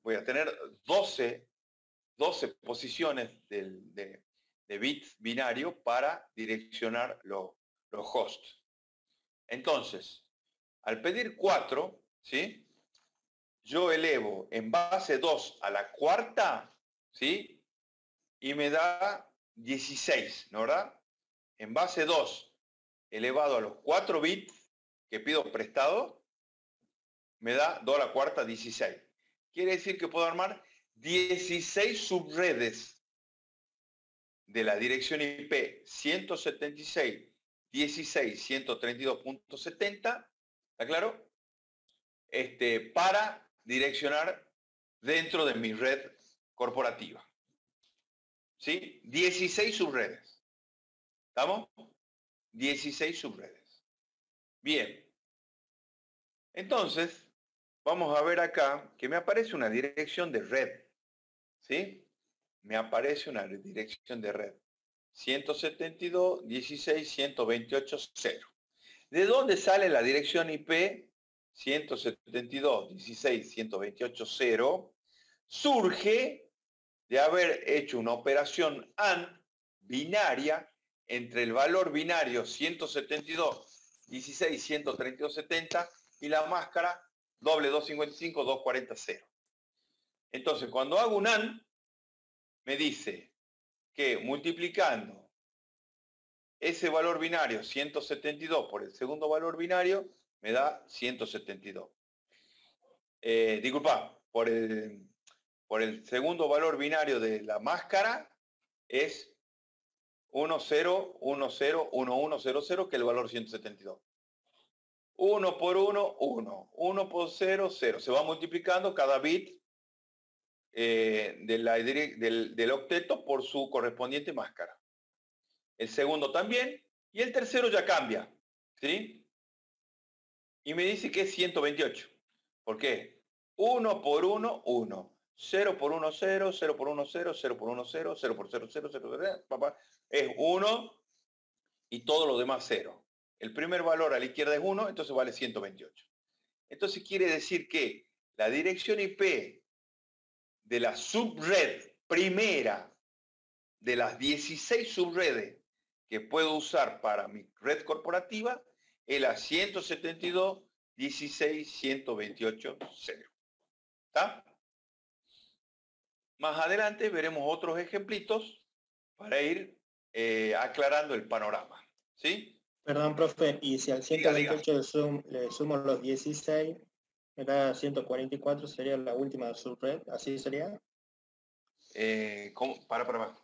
voy a tener 12 posiciones de bits binario para direccionar los hosts. Entonces, al pedir 4, ¿sí? Yo elevo en base 2 a la cuarta, ¿sí? Y me da 16, ¿no verdad? En base 2 elevado a los 4 bits que pido prestado, me da 2 a la cuarta 16. Quiere decir que puedo armar 16 subredes de la dirección IP 176.16.132.70, ¿está claro? Para direccionar dentro de mi red corporativa. ¿Sí? 16 subredes. ¿Estamos? 16 subredes. Bien. Entonces, vamos a ver acá que me aparece una dirección de red. ¿Sí? Me aparece una dirección de red. 172.16.128.0. ¿De dónde sale la dirección IP 172.16.128.0? Surge de haber hecho una operación AND binaria entre el valor binario 172.16.132.70 y la máscara doble 255.240.0. Entonces, cuando hago un AND, me dice que multiplicando ese valor binario 172 por el segundo valor binario me da 172. Disculpa, por el segundo valor binario de la máscara es 10101100, que es el valor 172. 1 por 1, 1. 1 por 0, 0. Se va multiplicando cada bit del octeto por su correspondiente máscara. El segundo también. Y el tercero ya cambia. ¿Sí? Y me dice que es 128. ¿Por qué? 1 por 1, 1. 0 por 1, 0. 0 por 1, 0. 0 por 1, 0. 0 por 0, 0. 0, 0. Papá. Es 1 y todo lo demás 0. El primer valor a la izquierda es 1, entonces vale 128. Entonces quiere decir que la dirección IP de la subred primera de las 16 subredes que puedo usar para mi red corporativa es la 172.16.128.0. ¿Está? Más adelante veremos otros ejemplitos para ir aclarando el panorama. ¿Sí? Perdón, profe, y si al 128 le sumo los 16, me da 144, sería la última subred, ¿así sería? ¿Cómo? Para.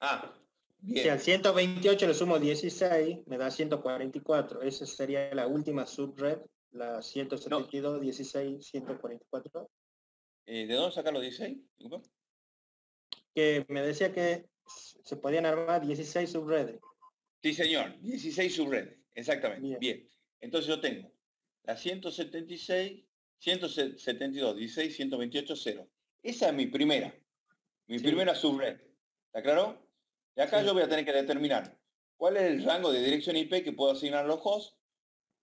Ah, bien. Si al 128 le sumo 16, me da 144. Esa sería la última subred, la 172, 16, 144. ¿De dónde sacan los 16? Que me decía que se podían armar 16 subredes. Sí, señor. 16 subredes. Exactamente. Bien. Entonces yo tengo la 176, 172, 16, 128, 0. Esa es mi primera. Mi primera subred. ¿Está claro? Y acá yo voy a tener que determinar cuál es el rango de dirección IP que puedo asignar a los hosts,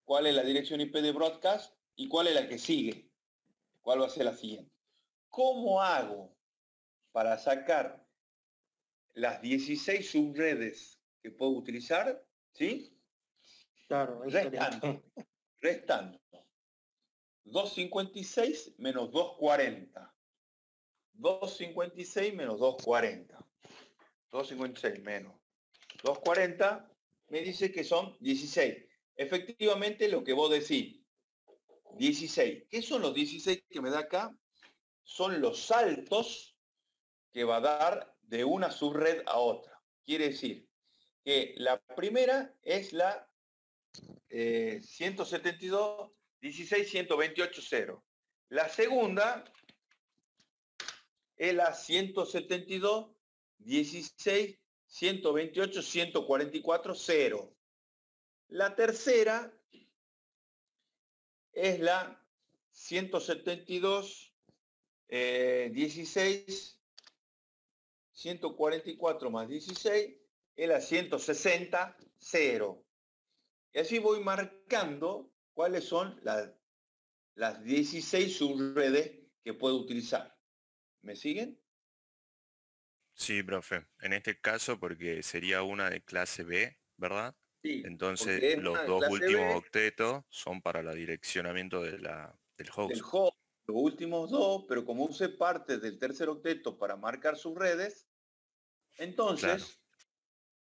cuál es la dirección IP de broadcast y cuál es la que sigue. ¿Cuál va a ser la siguiente? ¿Cómo hago para sacar las 16 subredes que puedo utilizar? ¿Sí? Claro, restando. 256 menos 240. 256 menos 240. 256 menos 240 me dice que son 16. Efectivamente, lo que vos decís, 16. ¿Qué son los 16 que me da acá? Son los saltos que va a dar de una subred a otra. Quiere decir que la primera es la 172, 16, 128, 0. La segunda es la 172, 16, 128, 144, 0. La tercera es la 172, 16, 144 más 16, es la 160, 0. Y así voy marcando cuáles son las 16 subredes que puedo utilizar. ¿Me siguen? Sí, profe. En este caso, porque sería una de clase B, ¿verdad? Sí. Entonces, los dos últimos octetos son para el direccionamiento del host. Del host, los últimos dos, pero como usé parte del tercer octeto para marcar sus redes, entonces,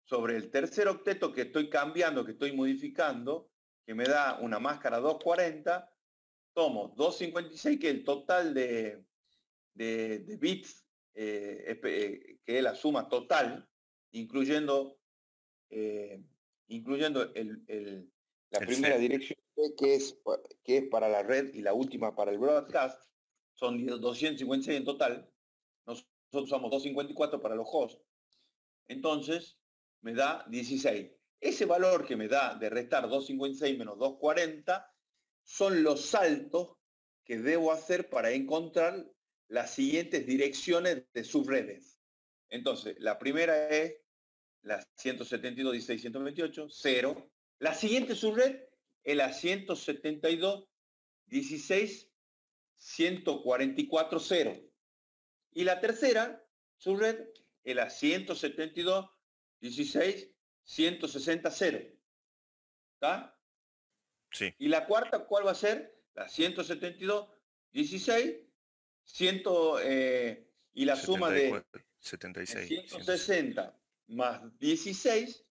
sobre el tercer octeto que estoy cambiando, que estoy modificando, que me da una máscara 240, tomo 256, que es el total de bits, que es la suma total, incluyendo la primera dirección que es para la red y la última para el broadcast. Son 256 en total. Nosotros usamos 254 para los hosts. Entonces, me da 16. Ese valor que me da de restar 256 menos 240 son los saltos que debo hacer para encontrar las siguientes direcciones de subredes. Entonces, la primera es la 172, 16, 128, 0. La siguiente subred es la 172, 16, 144, 0. Y la tercera subred es la 172, 16, 160, 0. ¿Está? Sí. Y la cuarta, ¿cuál va a ser? La 172, 16, 100, y la 74, suma de 76, 160 más 16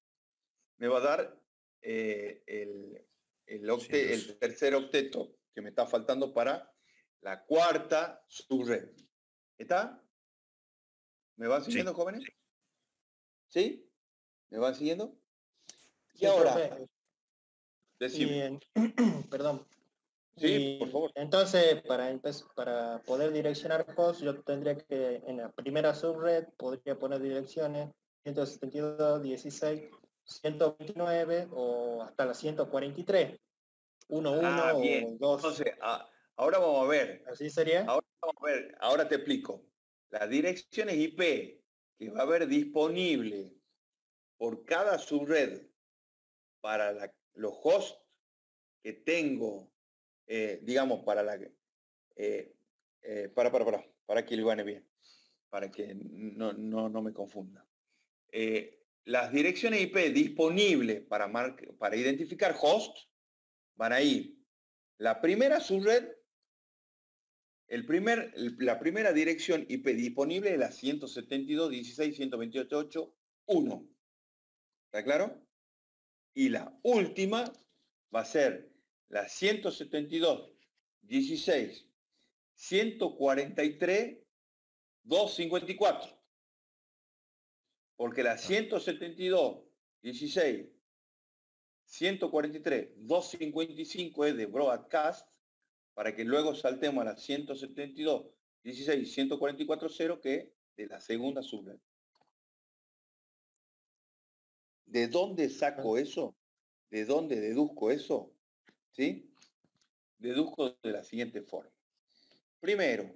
me va a dar el tercer octeto que me está faltando para la cuarta subred. ¿Está? ¿Me van siguiendo, jóvenes? ¿Sí? ¿Me van siguiendo? Y sí, ahora, profe. Decime. Perdón. Sí, por favor. Entonces, para poder direccionar host, yo tendría que, en la primera subred, podría poner direcciones 172, 16, 129 o hasta la 143. 1, 1 Bien. o 2. Entonces, ahora vamos a ver. ¿Así sería? Ahora vamos a ver. Ahora te explico. Las direcciones IP que va a haber disponible por cada subred para los hosts que tengo, digamos, para que lo gane bien, para que no me confunda. Las direcciones IP disponibles para identificar hosts van a ir la primera subred, la primera dirección IP disponible es la 172.16.128.1. ¿Está claro? Y la última va a ser la 172.16.143.254. Porque la 172.16.143.255 es de broadcast, para que luego saltemos a la 172.16.144.0, que es de la segunda subred. ¿De dónde saco eso? ¿De dónde deduzco eso? ¿Sí? Deduzco de la siguiente forma. Primero,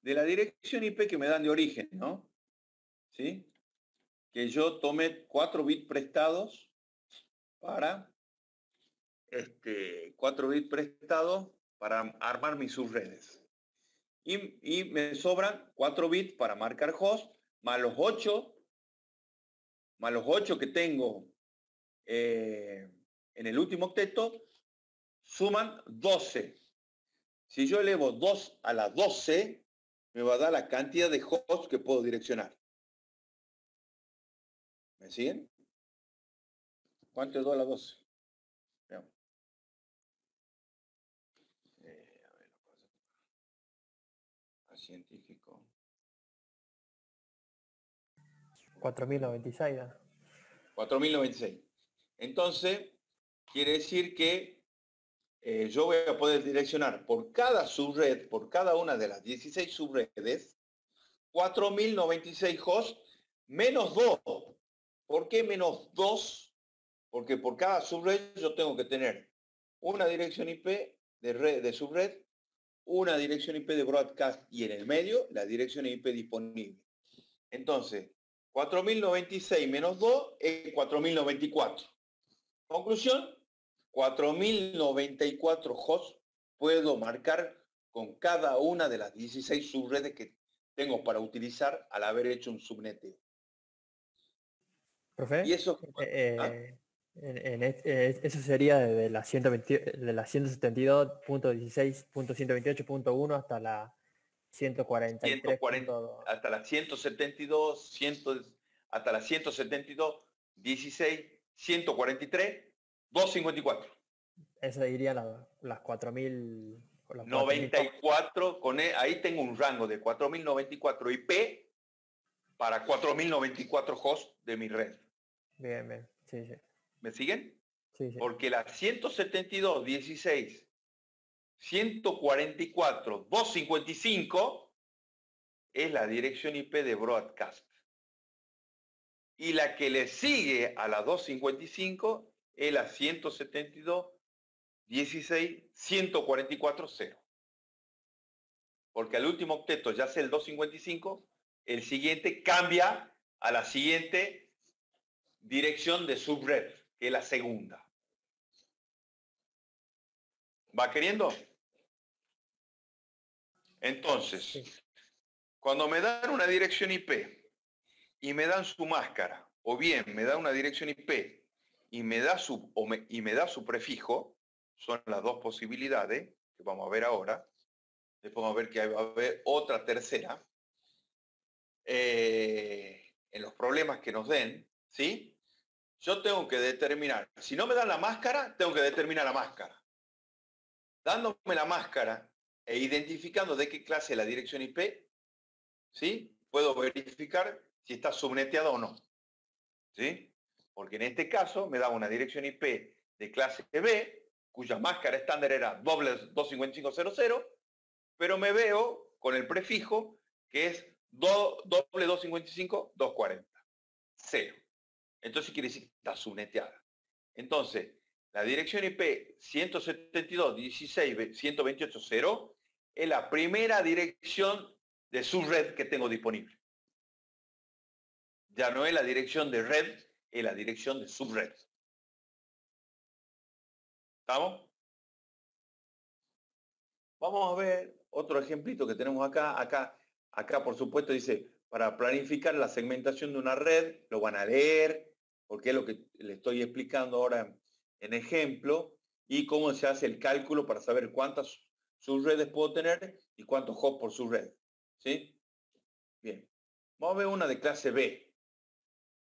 de la dirección IP que me dan de origen, ¿no? ¿Sí? Que yo tomé 4 bits prestados para 4 bits prestados para armar mis subredes. Y me sobran 4 bits para marcar host, más los 8 que tengo en el último octeto, suman 12. Si yo elevo 2 a la 12, me va a dar la cantidad de hosts que puedo direccionar. ¿Me siguen? ¿Cuánto es 2 a la 12? Veamos. A ver, al científico. 4096. 4096. Entonces, quiere decir que yo voy a poder direccionar por cada subred, por cada una de las 16 subredes, 4096 hosts menos 2. ¿Por qué menos 2? Porque por cada subred yo tengo que tener una dirección IP de subred, una dirección IP de broadcast y en el medio la dirección IP disponible. Entonces, 4096 menos 2 es 4094. Conclusión, 4094 hosts puedo marcar con cada una de las 16 subredes que tengo para utilizar al haber hecho un subneteo. Profe, Y eso, eso sería de la 172.16.128.1 hasta la 143. hasta la 172, hasta la 172, 16, 143, 254. Esa iría las 4000. 94, ahí tengo un rango de 4094 IP para 4094 hosts de mi red. Bien, bien. Sí, sí. ¿Me siguen? Sí, sí. Porque la 172, 16, 144, 255 es la dirección IP de broadcast. Y la que le sigue a la 255 es la 172, 16, 144, 0. Porque al último octeto ya sea el 255, el siguiente cambia a la siguiente dirección de subred, que es la segunda. ¿Va queriendo? Entonces, Sí. cuando me dan una dirección IP y me dan su máscara, o bien me da una dirección IP y me da su prefijo, son las dos posibilidades que vamos a ver ahora. Después vamos a ver que va a haber otra tercera. En los problemas que nos den, ¿sí? Yo tengo que determinar, si no me dan la máscara, tengo que determinar la máscara. Dándome la máscara e identificando de qué clase es la dirección IP, ¿sí? Puedo verificar si está subneteada o no, ¿sí? Porque en este caso me da una dirección IP de clase B, cuya máscara estándar era doble 25500, pero me veo con el prefijo que es doble 255, 240. 0. Entonces quiere decir que está subneteada. Entonces, la dirección IP 172.16.128.0 es la primera dirección de subred que tengo disponible. Ya no es la dirección de red, es la dirección de subred. ¿Estamos? Vamos a ver otro ejemplito que tenemos acá. Acá, por supuesto, dice, para planificar la segmentación de una red, lo van a leer, porque es lo que le estoy explicando ahora en ejemplo, y cómo se hace el cálculo para saber cuántas subredes puedo tener y cuántos hosts por subred. ¿Sí? Bien. Vamos a ver una de clase B.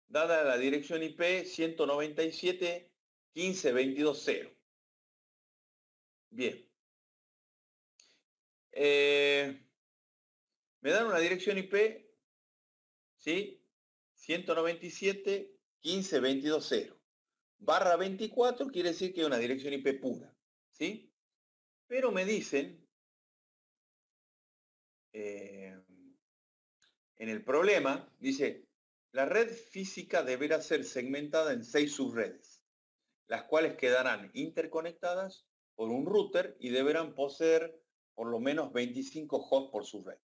Dada la dirección IP 197.15.22.0. Bien. Me dan una dirección IP, ¿sí? 197.15.22.0. Barra 24 quiere decir que es una dirección IP pura, ¿sí? Pero me dicen, en el problema, dice, la red física deberá ser segmentada en 6 subredes, las cuales quedarán interconectadas por un router y deberán poseer por lo menos 25 hosts por subred.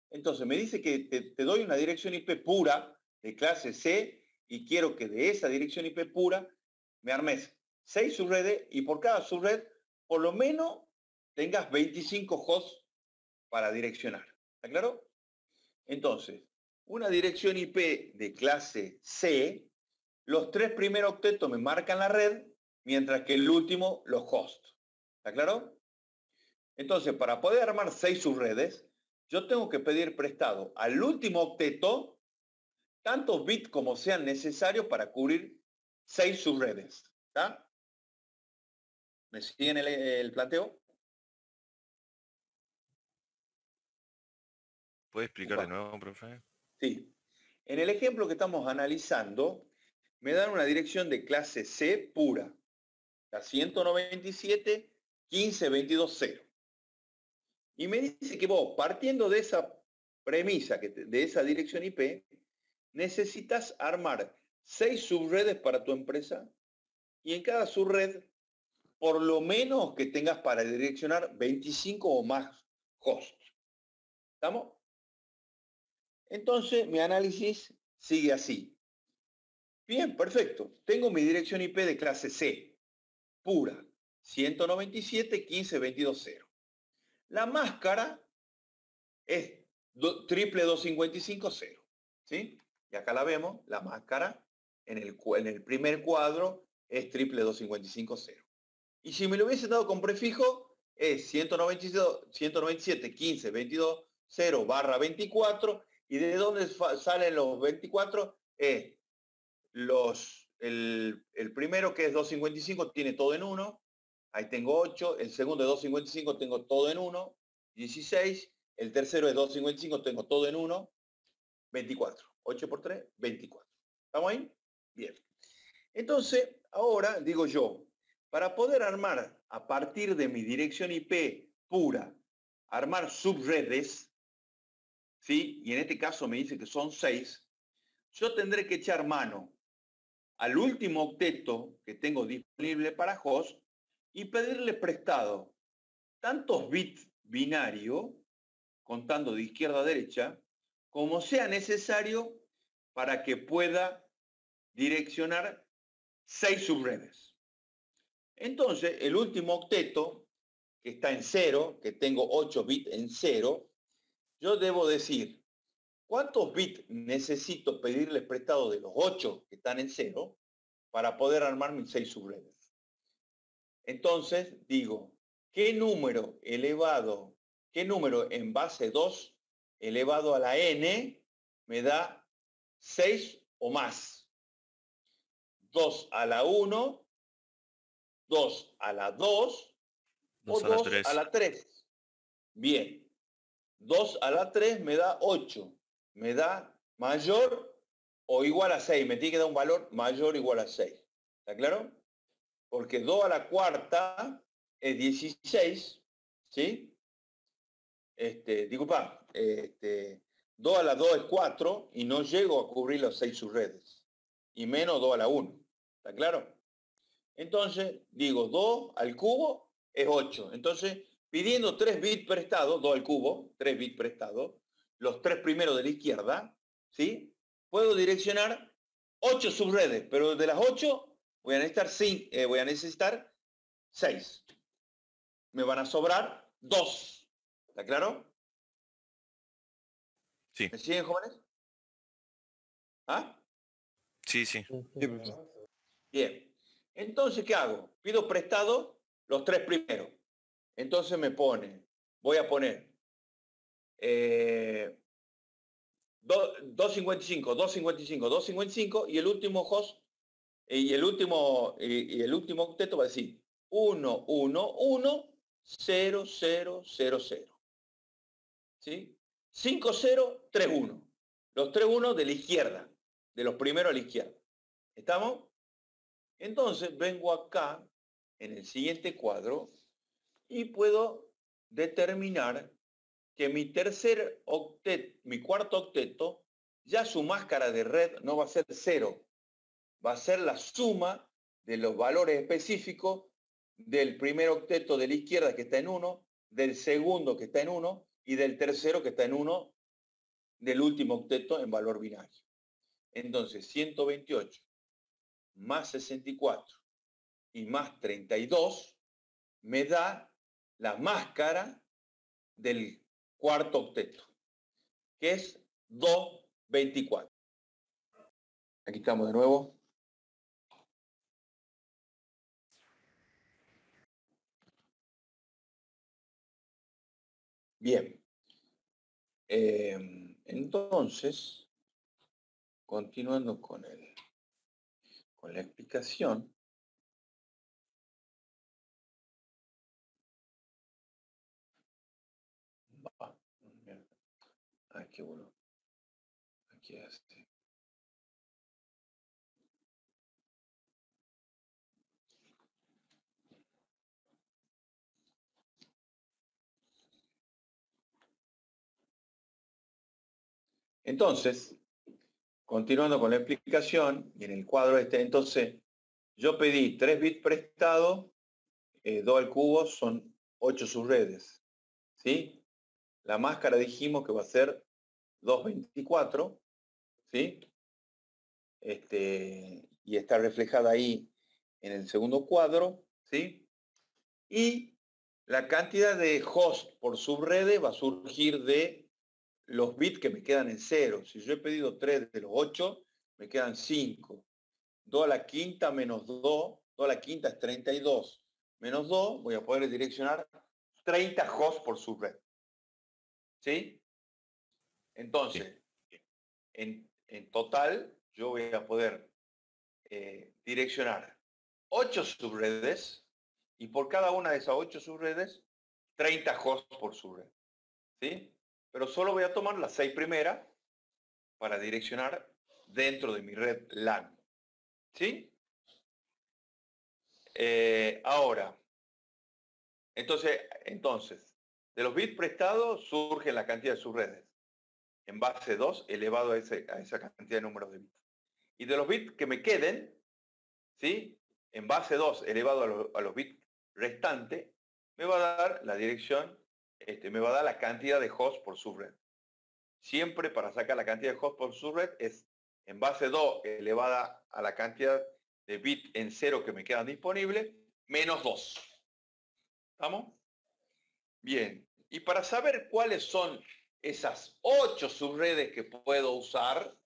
Entonces me dice que te doy una dirección IP pura de clase C y quiero que de esa dirección IP pura me armes 6 subredes y por cada subred por lo menos tengas 25 hosts para direccionar. ¿Está claro? Entonces, una dirección IP de clase C, los 3 primeros octetos me marcan la red, mientras que el último los hosts. ¿Está claro? Entonces, para poder armar 6 subredes, yo tengo que pedir prestado al último octeto tantos bits como sean necesarios para cubrir 6 subredes. ¿Está? ¿Me siguen el planteo? ¿Puede explicar de nuevo, profe? Sí. En el ejemplo que estamos analizando, me dan una dirección de clase C pura, la 197.15.22.0. Y me dice que vos, partiendo de esa premisa, de esa dirección IP, necesitas armar 6 subredes para tu empresa y en cada subred, por lo menos que tengas para direccionar 25 o más hosts. ¿Estamos? Entonces, mi análisis sigue así. Bien, perfecto. Tengo mi dirección IP de clase C, pura, 197.15.22.0. La máscara es triple 255.0, ¿sí? Y acá la vemos, la máscara en el primer cuadro es triple 255.0. Y si me lo hubiese dado con prefijo, es 197.15.22.0 barra 24, y de dónde salen los 24, el primero que es 255 tiene todo en 1, ahí tengo 8, el segundo es 255 tengo todo en 1, 16, el tercero es 255 tengo todo en 1, 24, 8 por 3, 24. ¿Estamos ahí? Bien. Entonces, ahora digo yo, para poder armar a partir de mi dirección IP pura, armar subredes, ¿sí? Y en este caso me dice que son 6, yo tendré que echar mano al último octeto que tengo disponible para host y pedirle prestado tantos bits binarios, contando de izquierda a derecha, como sea necesario para que pueda direccionar 6 subredes. Entonces, el último octeto, que está en 0, que tengo 8 bits en 0, yo debo decir, ¿cuántos bits necesito pedirles prestado de los 8 que están en 0 para poder armar mis 6 subredes? Entonces, digo, ¿qué número en base 2 elevado a la n me da 6 o más? 2 a la 1, 2 a la 2 o 2 a la 3. Bien. 2 a la 3 me da 8. Me da mayor o igual a 6. Me tiene que dar un valor mayor o igual a 6. ¿Está claro? porque 2 a la cuarta es 16, ¿sí? Disculpa, 2 a la 2 es 4 y no llego a cubrir los 6 subredes. Y menos 2 a la 1. ¿Está claro? Entonces, digo, 2 al cubo es 8. Entonces, pidiendo 3 bits prestados, 2 al cubo, 3 bits prestados, los 3 primeros de la izquierda, ¿sí? Puedo direccionar 8 subredes, pero de las 8 voy a necesitar 6. Me van a sobrar 2. ¿Está claro? Sí. ¿Me siguen, jóvenes? ¿Ah? Sí, sí. Bien. Entonces, ¿qué hago? Pido prestado los 3 primeros. Entonces me pone, voy a poner 255, 255, 255 y el último host y el último octeto va a decir 1, 1, 1, 0, 0, 0, 0. ¿Sí? 5, 0, 3, 1. Los 3, 1 de la izquierda, de los primeros a la izquierda. ¿Estamos? Entonces vengo acá en el siguiente cuadro y puedo determinar que mi cuarto octeto, ya su máscara de red no va a ser 0, va a ser la suma de los valores específicos del primer octeto de la izquierda que está en 1, del segundo que está en 1 y del tercero que está en 1 del último octeto en valor binario. Entonces 128 más 64 y más 32 me da la máscara del cuarto octeto, que es 224. Aquí estamos de nuevo. Bien. Entonces, continuando con la explicación. Qué bueno. Aquí este. Entonces, continuando con la explicación, y en el cuadro entonces, yo pedí 3 bits prestados, 2 al cubo son 8 subredes, ¿sí? La máscara dijimos que va a ser 224, ¿sí? Y está reflejada ahí en el segundo cuadro, ¿sí? Y la cantidad de host por subredes va a surgir de los bits que me quedan en 0. Si yo he pedido 3 de los 8, me quedan 5. 2 a la quinta menos 2, 2 a la quinta es 32. Menos 2, voy a poder direccionar 30 hosts por subred. ¿Sí? Entonces, sí. En total, yo voy a poder direccionar 8 subredes y por cada una de esas 8 subredes, 30 hosts por subred. ¿Sí? Pero solo voy a tomar las 6 primeras para direccionar dentro de mi red LAN. ¿Sí? Ahora, entonces, de los bits prestados surge la cantidad de subredes en base 2 elevado a esa cantidad de números de bits. Y de los bits que me queden, ¿sí? En base 2 elevado a los bits restantes, me va a dar la dirección, me va a dar la cantidad de hosts por subred. Siempre para sacar la cantidad de hosts por subred es en base 2 elevada a la cantidad de bits en 0 que me quedan disponibles, menos 2. ¿Estamos? Bien. Y para saber cuáles son esas 8 subredes que puedo usar,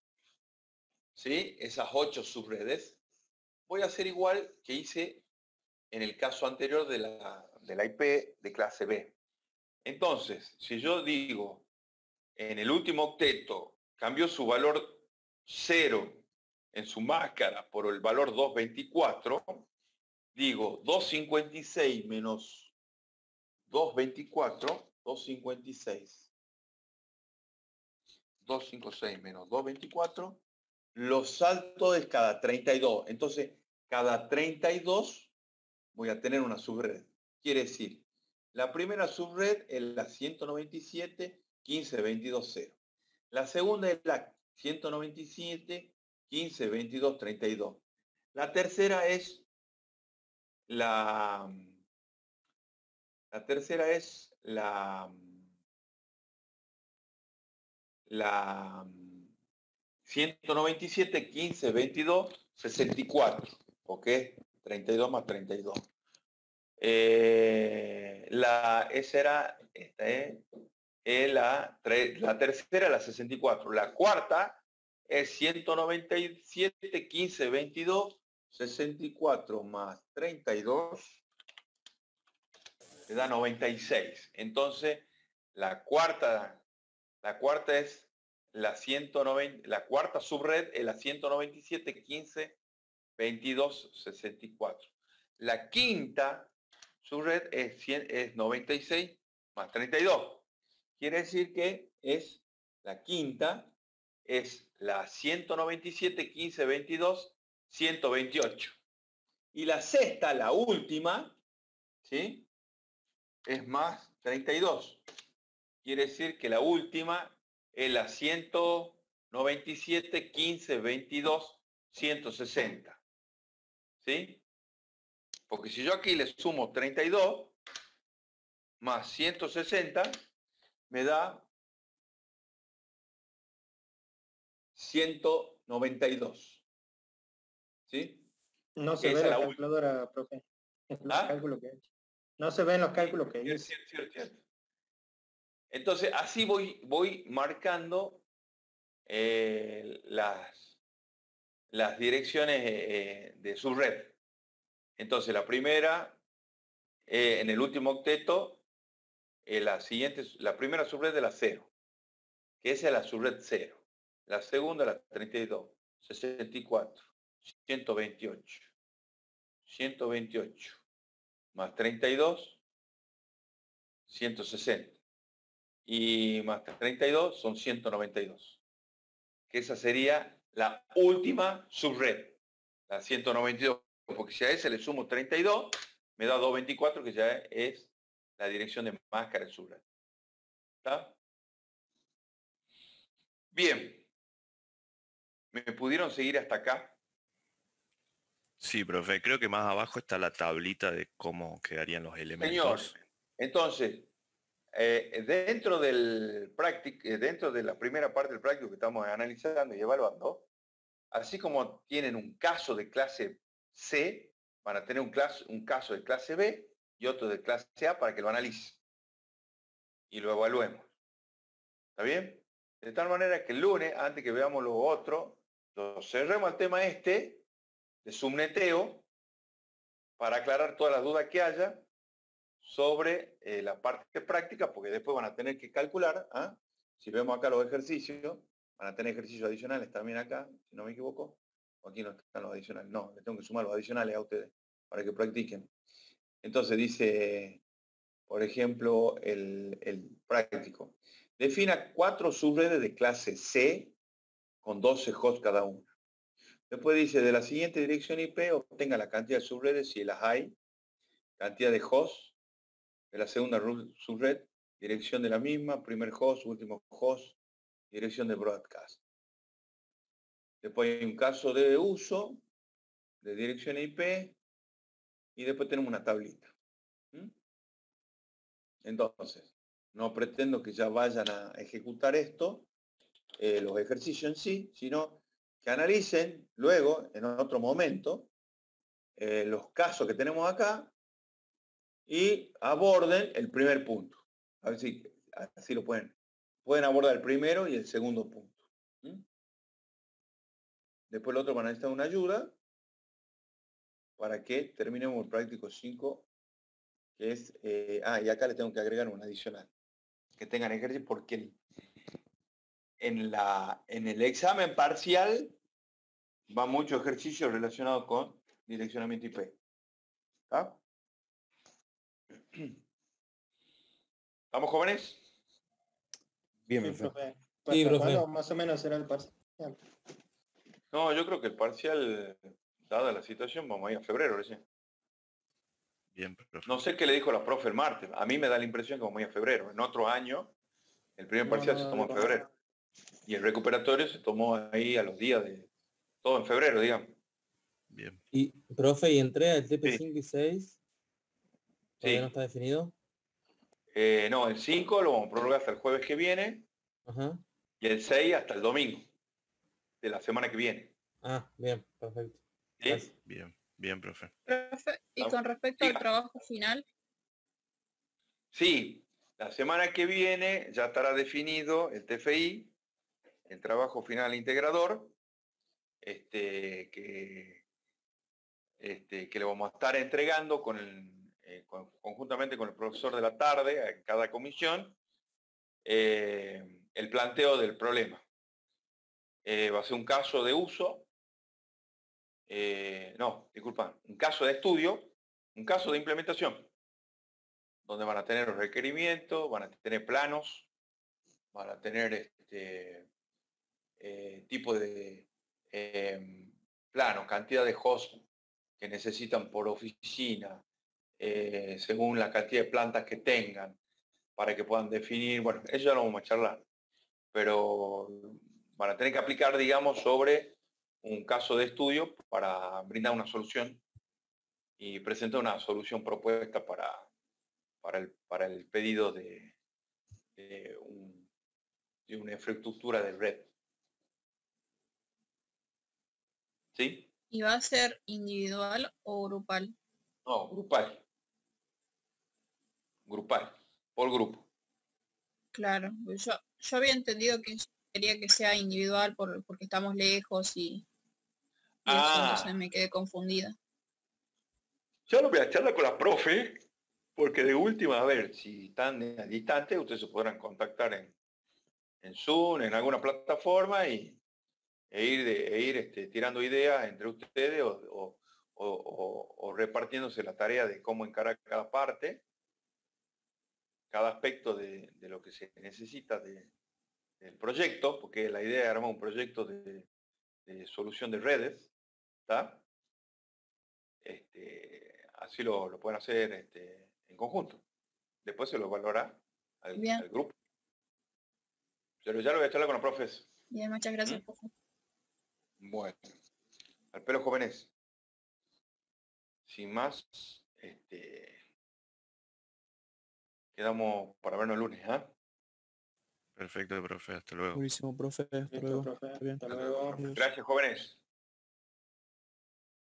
¿sí? Esas 8 subredes, voy a hacer igual que hice en el caso anterior de la IP de clase B. Entonces, si yo digo, en el último octeto, cambió su valor 0 en su máscara por el valor 224, digo 256 menos 224, 256. 256 menos 224, los saltos es cada 32. Entonces, cada 32 voy a tener una subred. Quiere decir, la primera subred es la 197.15.22.0. La segunda es la 197.15.22.32. La tercera es la 197.15.22.64. ¿Ok? 32 más 32. La tercera, la 64. La cuarta es 197.15.22.64 más 32 le da 96. Entonces, la cuarta es la 190, la cuarta subred es la 197.15.22.64. La quinta subred es 96 más 32. Quiere decir que es la quinta, es la 197.15.22.128. Y la sexta, la última, ¿sí? Es más 32. Quiere decir que la última es la 197.15.22.160. ¿Sí? Porque si yo aquí le sumo 32 más 160, me da 192. ¿Sí? No se ve la calculadora, profe. Los cálculos que he hecho. No se ven los cálculos que hice. Cierto. Entonces, así voy marcando las direcciones de subred. Entonces, la primera, en el último octeto, la primera subred de la 0, que esa es la subred 0. La segunda, la 32, 64, 128, 128, más 32, 160. Y más 32 son 192. Que esa sería la última subred, la 192. Porque si a ese le sumo 32, me da 224, que ya es la dirección de máscara en subred. ¿Está? Bien. ¿Me pudieron seguir hasta acá? Sí, profe, creo que más abajo está la tablita de cómo quedarían los elementos. Señor, entonces, dentro de la primera parte del práctico que estamos analizando y evaluando, así como tienen un caso de clase C, van a tener un caso de clase B y otro de clase A para que lo analicen y lo evaluemos. ¿Está bien? De tal manera que el lunes, antes que veamos lo otro, lo cerremos al tema de subneteo para aclarar todas las dudas que haya sobre la parte práctica, porque después van a tener que calcular, si vemos acá los ejercicios, van a tener ejercicios adicionales también acá, si no me equivoco, o aquí no están los adicionales, no, les tengo que sumar los adicionales a ustedes para que practiquen. Entonces dice, por ejemplo, el práctico, defina 4 subredes de clase C con 12 hosts cada una. Después dice, de la siguiente dirección IP, obtenga la cantidad de subredes si las hay, cantidad de hosts, de la segunda subred, dirección de la misma, primer host, último host, dirección de broadcast. Después hay un caso de uso de dirección IP y después tenemos una tablita. Entonces, no pretendo que ya vayan a ejecutar esto, los ejercicios en sí, sino que analicen luego, en otro momento, los casos que tenemos acá y aborden el primer punto. A ver si así lo pueden abordar el primero y el segundo punto. Después el otro van a necesitar una ayuda para que terminemos el práctico 5, que es, y acá le tengo que agregar un adicional. Que tengan ejercicio porque en el examen parcial va mucho ejercicio relacionado con direccionamiento IP. ¿Está? ¿Estamos jóvenes? Bien, Sí, profe. profe. Sí, profe. ¿Cuándo más o menos será el parcial? No, yo creo que el parcial, dada la situación, vamos a ir a febrero recién. Bien, profe. No sé qué le dijo la profe el martes. A mí me da la impresión que como en febrero. En otro año, el primer parcial se tomó en febrero. Y el recuperatorio se tomó ahí a los días de... Todo en febrero, digamos. Bien. Y, profe, ¿y entrega el TP5 y 6? ¿Todavía Sí. no está definido? No, el 5 lo vamos a prorrogar hasta el jueves que viene. Ajá. Y el 6 hasta el domingo de la semana que viene. Ah, bien, perfecto. ¿Sí? Gracias. Bien, bien, profe. Profe, y con respecto al trabajo final, Sí, la semana que viene ya estará definido el TFI, el trabajo final integrador, que le vamos a estar entregando conjuntamente con el profesor de la tarde, en cada comisión, el planteo del problema. Va a ser un caso de uso, un caso de estudio, un caso de implementación, donde van a tener los requerimientos, van a tener planos, van a tener tipo de planos, cantidad de hosts que necesitan por oficina, según la cantidad de plantas que tengan, para que puedan definir, bueno, eso ya lo vamos a charlar, pero van a tener que aplicar, digamos, sobre un caso de estudio para brindar una solución y presentar una solución propuesta para el pedido de una infraestructura de red. ¿Sí? ¿y va a ser individual o grupal? No, grupal. Grupal, por grupo. Claro, pues yo había entendido que quería que sea individual porque estamos lejos y eso, entonces me quedé confundida. Yo lo voy a charlar con la profe, porque de última, a ver, si están distantes, ustedes se podrán contactar en Zoom, en alguna plataforma e ir tirando ideas entre ustedes o repartiéndose la tarea de cómo encarar cada parte, cada aspecto de lo que se necesita del proyecto, porque la idea es armar un proyecto de solución de redes, ¿está? Así lo pueden hacer en conjunto. Después se lo valora al grupo. Pero ya lo voy a charlar con los profes. Bien, muchas gracias, profe. Bueno, al pelo jóvenes. Sin más, quedamos para vernos el lunes, ¿ah? Perfecto, profe. Hasta luego. Buenísimo, profe. Hasta Listo, luego. profe. Está bien. Hasta luego. Adiós. Gracias, jóvenes.